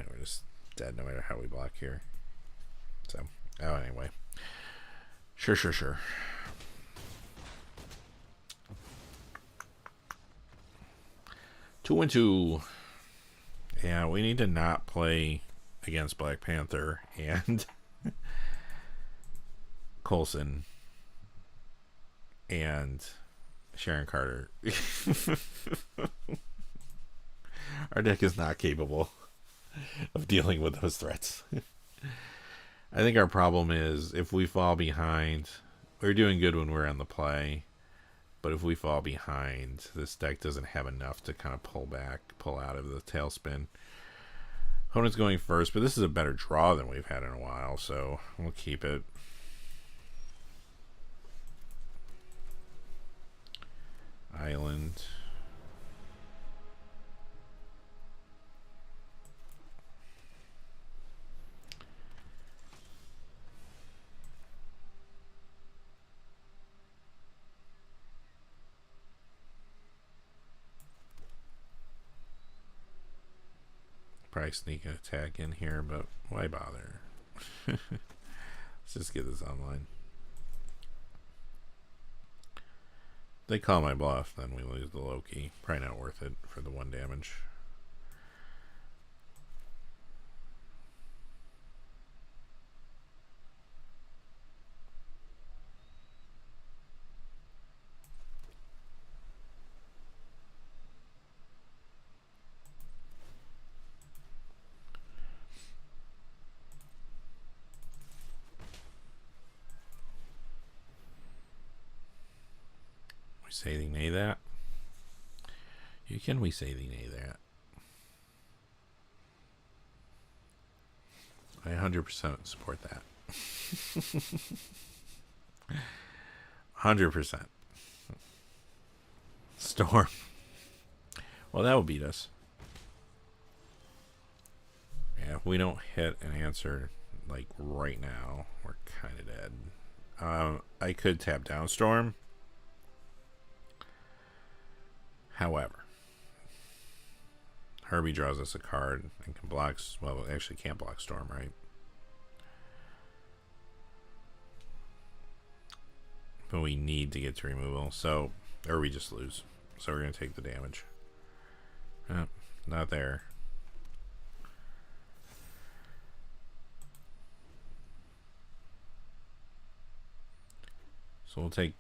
S1: We're just dead no matter how we block here. So, oh, anyway. Sure. 2-2. Yeah, we need to not play against Black Panther and Coulson and Sharon Carter. Our deck is not capable of dealing with those threats. I think our problem is if we fall behind, we're doing good when we're on the play, but if we fall behind, this deck doesn't have enough to kind of pull out of the tailspin. Opponent's going first, but this is a better draw than we've had in a while, so we'll keep it. Island. Probably sneak an attack in here, but why bother? Let's just get this online. If they call my bluff, then we lose the Loki. Probably not worth it for the 1 damage. We say the nay that. You can we say the nay that. I 100% support that. 100%. Storm. Well, that will beat us. Yeah, if we don't hit an answer like right now, we're kind of dead. I could tap down Storm. However, Herbie draws us a card and can block. Well, actually can't block Storm, right? But we need to get to removal, so or we just lose. So we're gonna take the damage. Not there. So we'll take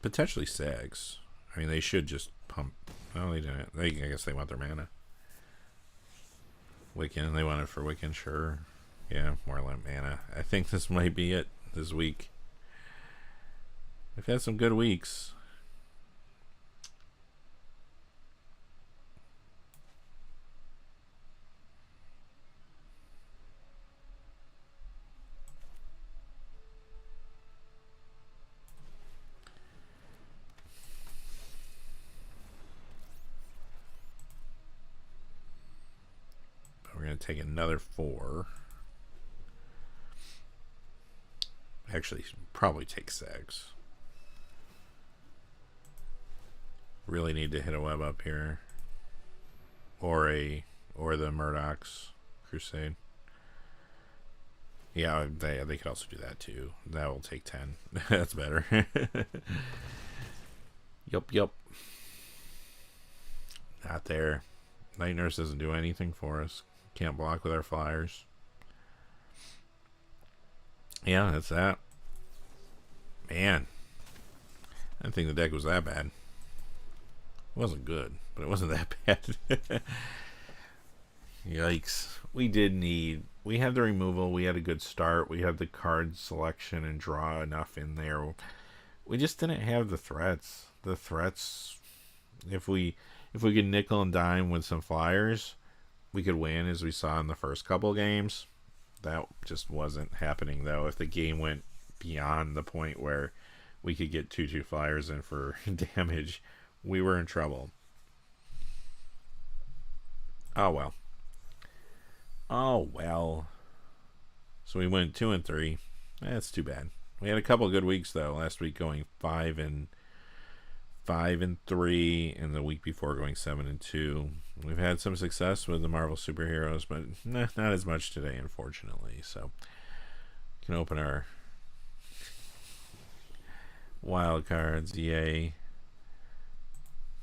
S1: potentially Sags. I mean, they should just pump. No, they didn't. I guess they want their mana. Wiccan, they want it for Wiccan, sure. Yeah, more like mana. I think this might be it this week. We've had some good weeks. We're going to take another 4. Actually, probably take Sags. Really need to hit a web up here. Or the Murdoch's Crusade. Yeah, they could also do that too. That will take 10. That's better. Yup. Not there. Night Nurse doesn't do anything for us. Can't block with our flyers. Yeah, that's that. Man, I didn't think the deck was that bad. It wasn't good, but it wasn't that bad. Yikes. We had the removal. We had a good start. We had the card selection and draw enough in there. We just didn't have the threats. The threats, if we could nickel and dime with some flyers, we could win, as we saw in the first couple games. That just wasn't happening, though. If the game went beyond the point where we could get 2/2 flyers in for damage, we were in trouble. Oh well. So we went 2 and 3. That's too bad. We had a couple of good weeks though. Last week going 5 and 3, and the week before going 7 and 2. We've had some success with the Marvel superheroes, but not as much today, unfortunately. So we can open our wild cards. Yay!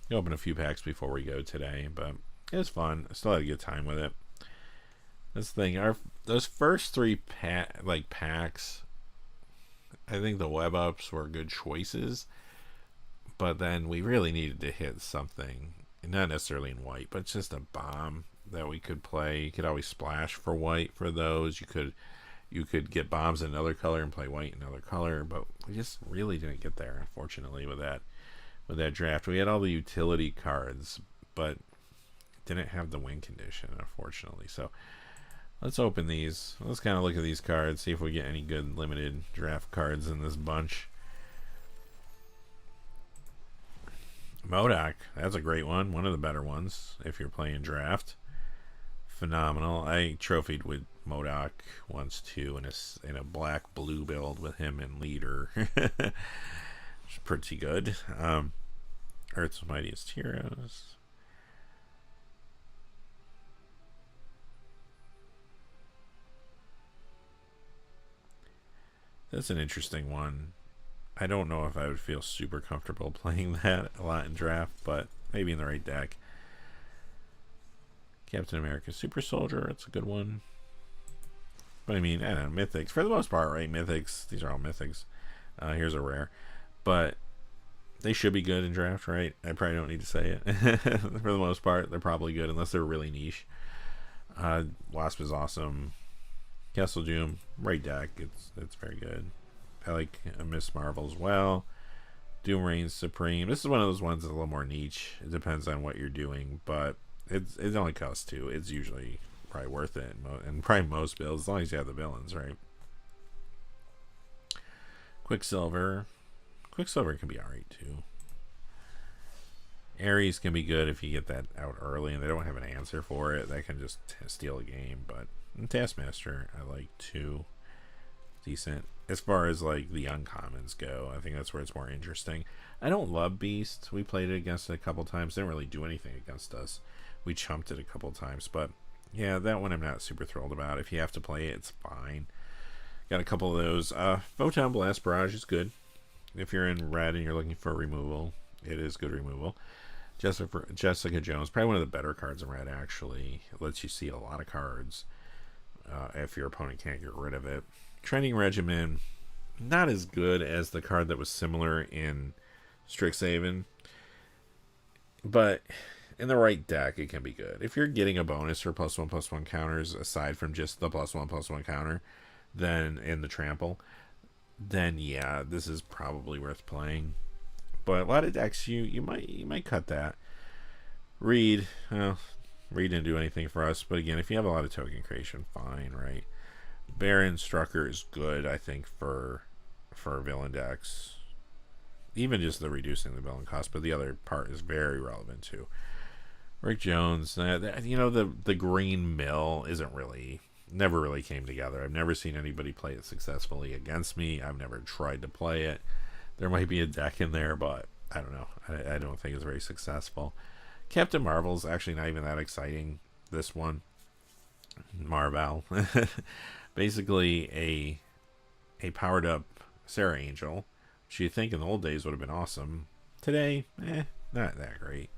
S1: We open a few packs before we go today, but it was fun. I still had a good time with it. This thing, those first 3 packs, I think the web ups were good choices. But then we really needed to hit something, not necessarily in white, but just a bomb that we could play. You could always splash for white for those. You could get bombs in another color and play white in another color, but we just really didn't get there, unfortunately, with that draft. We had all the utility cards, but didn't have the win condition, unfortunately. So let's open these. Let's kind of look at these cards, see if we get any good limited draft cards in this bunch. MODOK, that's a great one. One of the better ones if you're playing draft. Phenomenal. I trophied with MODOK once too in a black-blue build with him and leader. It's pretty good. Earth's Mightiest Heroes. That's an interesting one. I don't know if I would feel super comfortable playing that a lot in draft, but maybe in the right deck. Captain America Super Soldier, it's a good one. But I mean, I don't know, mythics. For the most part, right? Mythics, these are all mythics. Here's a rare. But they should be good in draft, right? I probably don't need to say it. For the most part, they're probably good, unless they're really niche. Wasp is awesome. Castle Doom, right deck. It's very good. I like Miss Marvel as well. Doom Reigns Supreme. This is one of those ones that's a little more niche. It depends on what you're doing, but it only costs 2. It's usually probably worth it, and probably most builds, as long as you have the villains, right? Quicksilver can be alright too. Ares can be good if you get that out early and they don't have an answer for it. That can just steal a game. But Taskmaster, I like too. Decent. As far as like the uncommons go, I think that's where it's more interesting. I don't love Beast. We played it against it a couple times. Didn't really do anything against us. We chumped it a couple times. But yeah, that one I'm not super thrilled about. If you have to play it, it's fine. Got a couple of those. Photon Blast Barrage is good. If you're in red and you're looking for removal, it is good removal. Jessica Jones, probably one of the better cards in red, actually. It lets you see a lot of cards if your opponent can't get rid of it. Training Regimen, not as good as the card that was similar in Strixhaven, but in the right deck, it can be good. If you're getting a bonus for +1/+1 counters, aside from just the +1/+1 counter, then in the trample, then yeah, this is probably worth playing. But a lot of decks, you might cut that. Reed didn't do anything for us, but again, if you have a lot of token creation, fine, right? Baron Strucker is good, I think, for villain decks. Even just the reducing the villain cost, but the other part is very relevant too. Rick Jones, the green mill never really came together. I've never seen anybody play it successfully against me. I've never tried to play it. There might be a deck in there, but I don't know. I don't think it's very successful. Captain Marvel's actually not even that exciting. This one, Marvel, basically a powered up Sarah Angel, which you think in the old days would have been awesome. Today, not that great.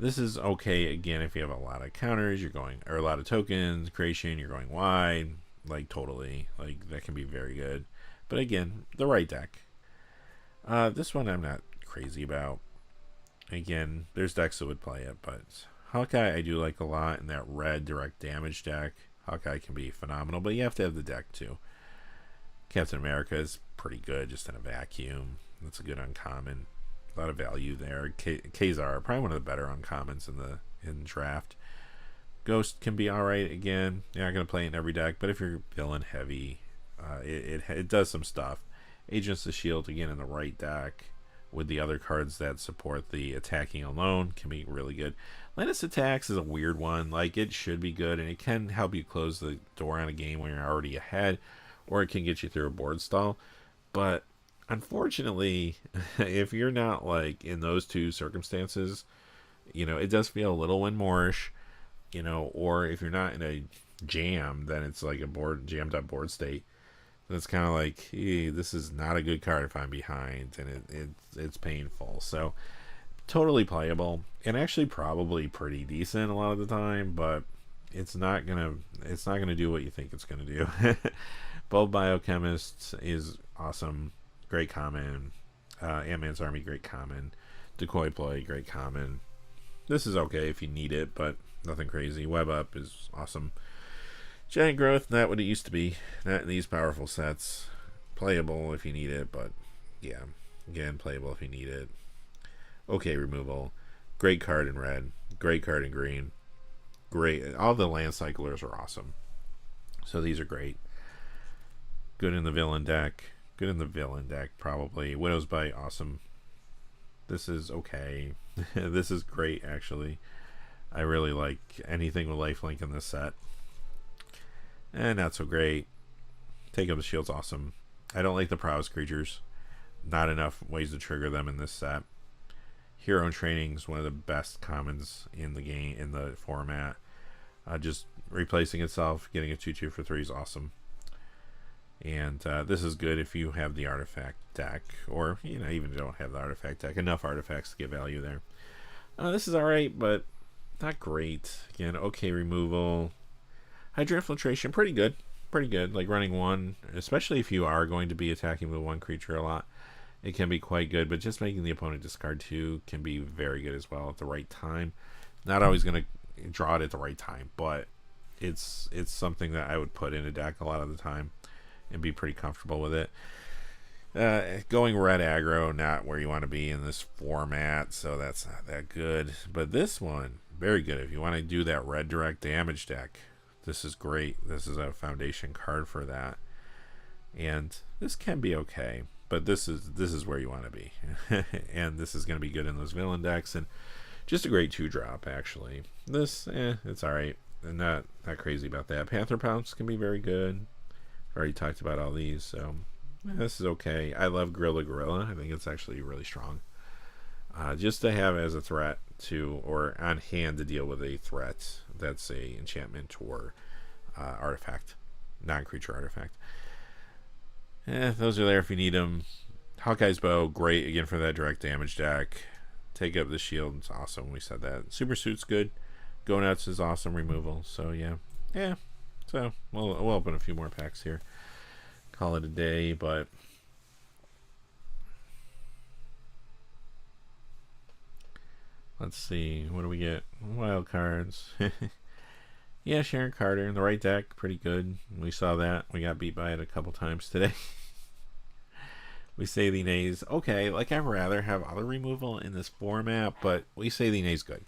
S1: This is okay again if you have a lot of counters, or a lot of tokens creation, you're going wide, like totally, like that can be very good. But again, the right deck. This one I'm not crazy about. Again, there's decks that would play it, but Hawkeye I do like a lot in that red direct damage deck. Hawkeye can be phenomenal, but you have to have the deck too. Captain America is pretty good just in a vacuum. That's a good uncommon. A lot of value there. Kazar, probably one of the better uncommons in draft. Ghost can be alright again. You're not going to play it in every deck, but if you're villain heavy, it does some stuff. Agents of S.H.I.E.L.D. again in the right deck with the other cards that support the attacking alone can be really good. Lannis Attacks is a weird one. Like, it should be good, and it can help you close the door on a game when you're already ahead, or it can get you through a board stall. But unfortunately, if you're not like in those two circumstances, it does feel a little win-more-ish, or if you're not in a jam, then it's like a jammed up board state. It's kind of like, hey, this is not a good card if I'm behind, and it's painful. So totally playable, and actually probably pretty decent a lot of the time, but it's not gonna do what you think it's gonna do. Bulb Biochemist is awesome, great common. Ant-Man's Army, great common. Decoy Ploy, great common. This is okay if you need it, but nothing crazy. Web Up is awesome. Giant Growth, not what it used to be. Not in these powerful sets. Playable if you need it, but yeah. Again, playable if you need it. Okay, removal. Great card in red. Great card in green. Great. All the land cyclers are awesome. So these are great. Good in the villain deck. Good in the villain deck, probably. Widow's Bite, awesome. This is okay. This is great, actually. I really like anything with lifelink in this set. And not so great. Take Up the Shield's awesome. I don't like the prowess creatures. Not enough ways to trigger them in this set. Hero in Training is one of the best commons in the game, in the format. Just replacing itself, getting a 2/2 for 3 is awesome. And this is good if you have the artifact deck, or even don't have the artifact deck. Enough artifacts to get value there. This is alright, but not great. Again, okay removal. Hydra Infiltration, pretty good. Pretty good. Like running one, especially if you are going to be attacking with one creature a lot, it can be quite good. But just making the opponent discard 2 can be very good as well at the right time. Not always going to draw it at the right time, but it's something that I would put in a deck a lot of the time and be pretty comfortable with it. Going red aggro, not where you want to be in this format, so that's not that good. But this one, very good. If you want to do that red direct damage deck, this is great. This is a foundation card for that. And this can be okay, but this is where you want to be. And this is going to be good in those villain decks, and just a great 2-drop, actually. This, it's alright. Not crazy about that. Panther Pounce can be very good. I've already talked about all these, so this is okay. I love Gorilla. I think it's actually really strong. Just to have as a threat to, or on hand to deal with a threat that's a enchantment or artifact, non-creature artifact. Those are there if you need them. Hawkeye's Bow, great again for that direct damage deck. Take up the shield, it's awesome. We said that. Super Suit's good. Go Nuts is awesome removal. So yeah. So we'll open a few more packs here. Call it a day, but let's see. What do we get? Wild cards. Yeah, Sharon Carter in the right deck, pretty good. We saw that. We got beat by it a couple times today. We say the nays. Okay, like I'd rather have other removal in this format, but we say the nays good.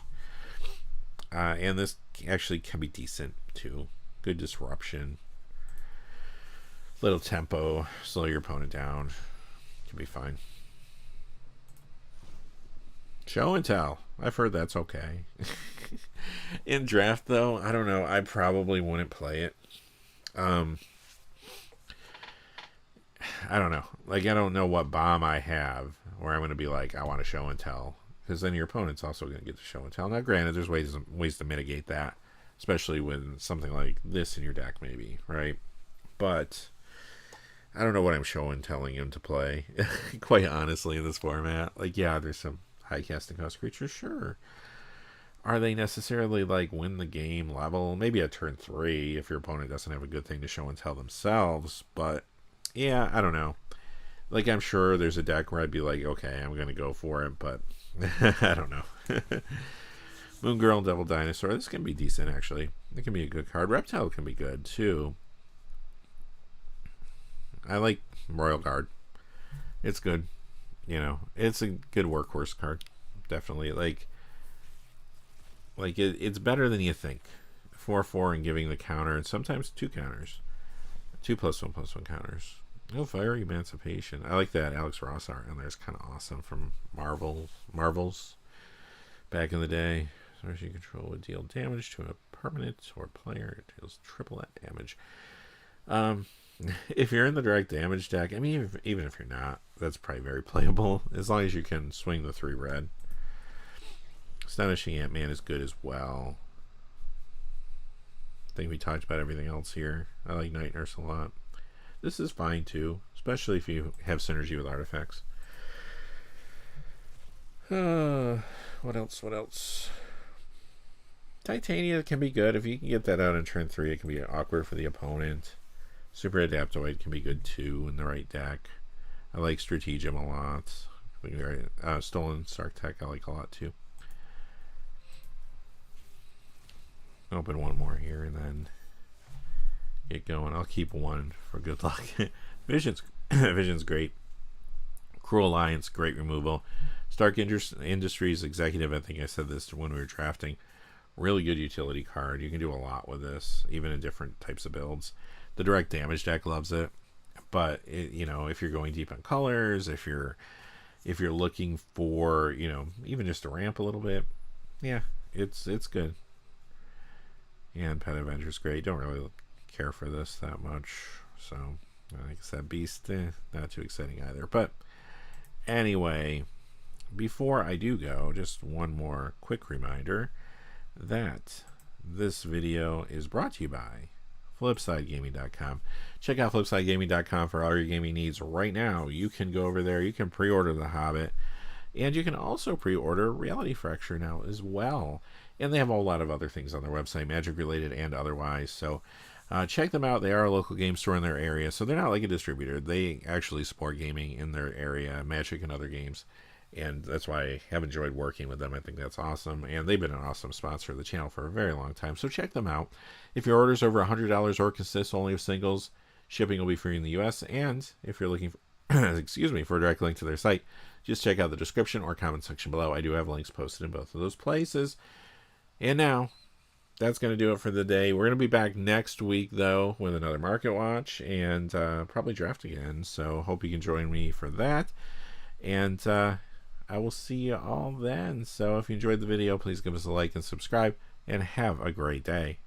S1: And this actually can be decent too. Good disruption. Little tempo, slow your opponent down. Can be fine. Show and tell. I've heard that's okay. In draft, though, I don't know. I probably wouldn't play it. I don't know. Like, I don't know what bomb I have where I'm going to be like, I want to show and tell. Because then your opponent's also going to get to show and tell. Now, granted, there's ways to mitigate that. Especially with something like this in your deck, maybe. Right? But I don't know what I'm show and telling him to play. Quite honestly, in this format. Like, yeah, there's some high casting cost creatures. Sure. Are they necessarily like win the game level? Maybe at turn 3 if your opponent doesn't have a good thing to show and tell themselves. But yeah, I don't know. Like, I'm sure there's a deck where I'd be like, okay, I'm going to go for it, but I don't know. Moon Girl, Devil Dinosaur. This can be decent, actually. It can be a good card. Reptile can be good, too. I like Royal Guard. It's good. You know, it's a good workhorse card. Definitely. Like it's better than you think. 4/4 and giving the counter, and sometimes 2 counters. 2+1/+1 counters. No, Fiery Emancipation. I like that Alex Ross art, and there's kind of awesome from Marvels back in the day. Source you control would deal damage to a permanent or player. It deals triple that damage. If you're in the direct damage deck, I mean, even if you're not, that's probably very playable, as long as you can swing the 3 red. Astonishing Ant-Man is good as well. I think we talked about everything else here. I like Night Nurse a lot. This is fine too, especially if you have synergy with artifacts. What else? Titania can be good. If you can get that out in turn 3, it can be awkward for the opponent. Super Adaptoid can be good too in the right deck. I like Stratagem a lot. Stolen Sarctech I like a lot too. Open one more here and then get going. I'll keep one for good luck. Vision's great. Cruel Alliance, great removal. Stark Industries Executive, I think I said this when we were drafting. Really good utility card. You can do a lot with this, even in different types of builds. The direct damage deck loves it, but you know, if you're going deep on colors, if you're looking for, you know, even just to ramp a little bit, yeah, it's good. And Pet Avenger's great. Don't really care for this that much, so I guess that Beast, not too exciting either. But anyway, before I do go, just one more quick reminder that this video is brought to you by FlipsideGaming.com. Check out FlipsideGaming.com for all your gaming needs right now. You can go over there. You can pre-order The Hobbit, and you can also pre-order Reality Fracture now as well. And they have a whole lot of other things on their website, Magic related and otherwise. So check them out. They are a local game store in their area, so they're not like a distributor. They actually support gaming in their area, Magic and other games. And that's why I have enjoyed working with them. I think that's awesome. And they've been an awesome sponsor of the channel for a very long time. So check them out. If your order's over $100 or consists only of singles, shipping will be free in the U.S. And if you're looking excuse me, for a direct link to their site, just check out the description or comment section below. I do have links posted in both of those places. And now, that's going to do it for the day. We're going to be back next week, though, with another Market Watch and probably draft again. So hope you can join me for that. And I will see you all then. So if you enjoyed the video, please give us a like and subscribe. And have a great day.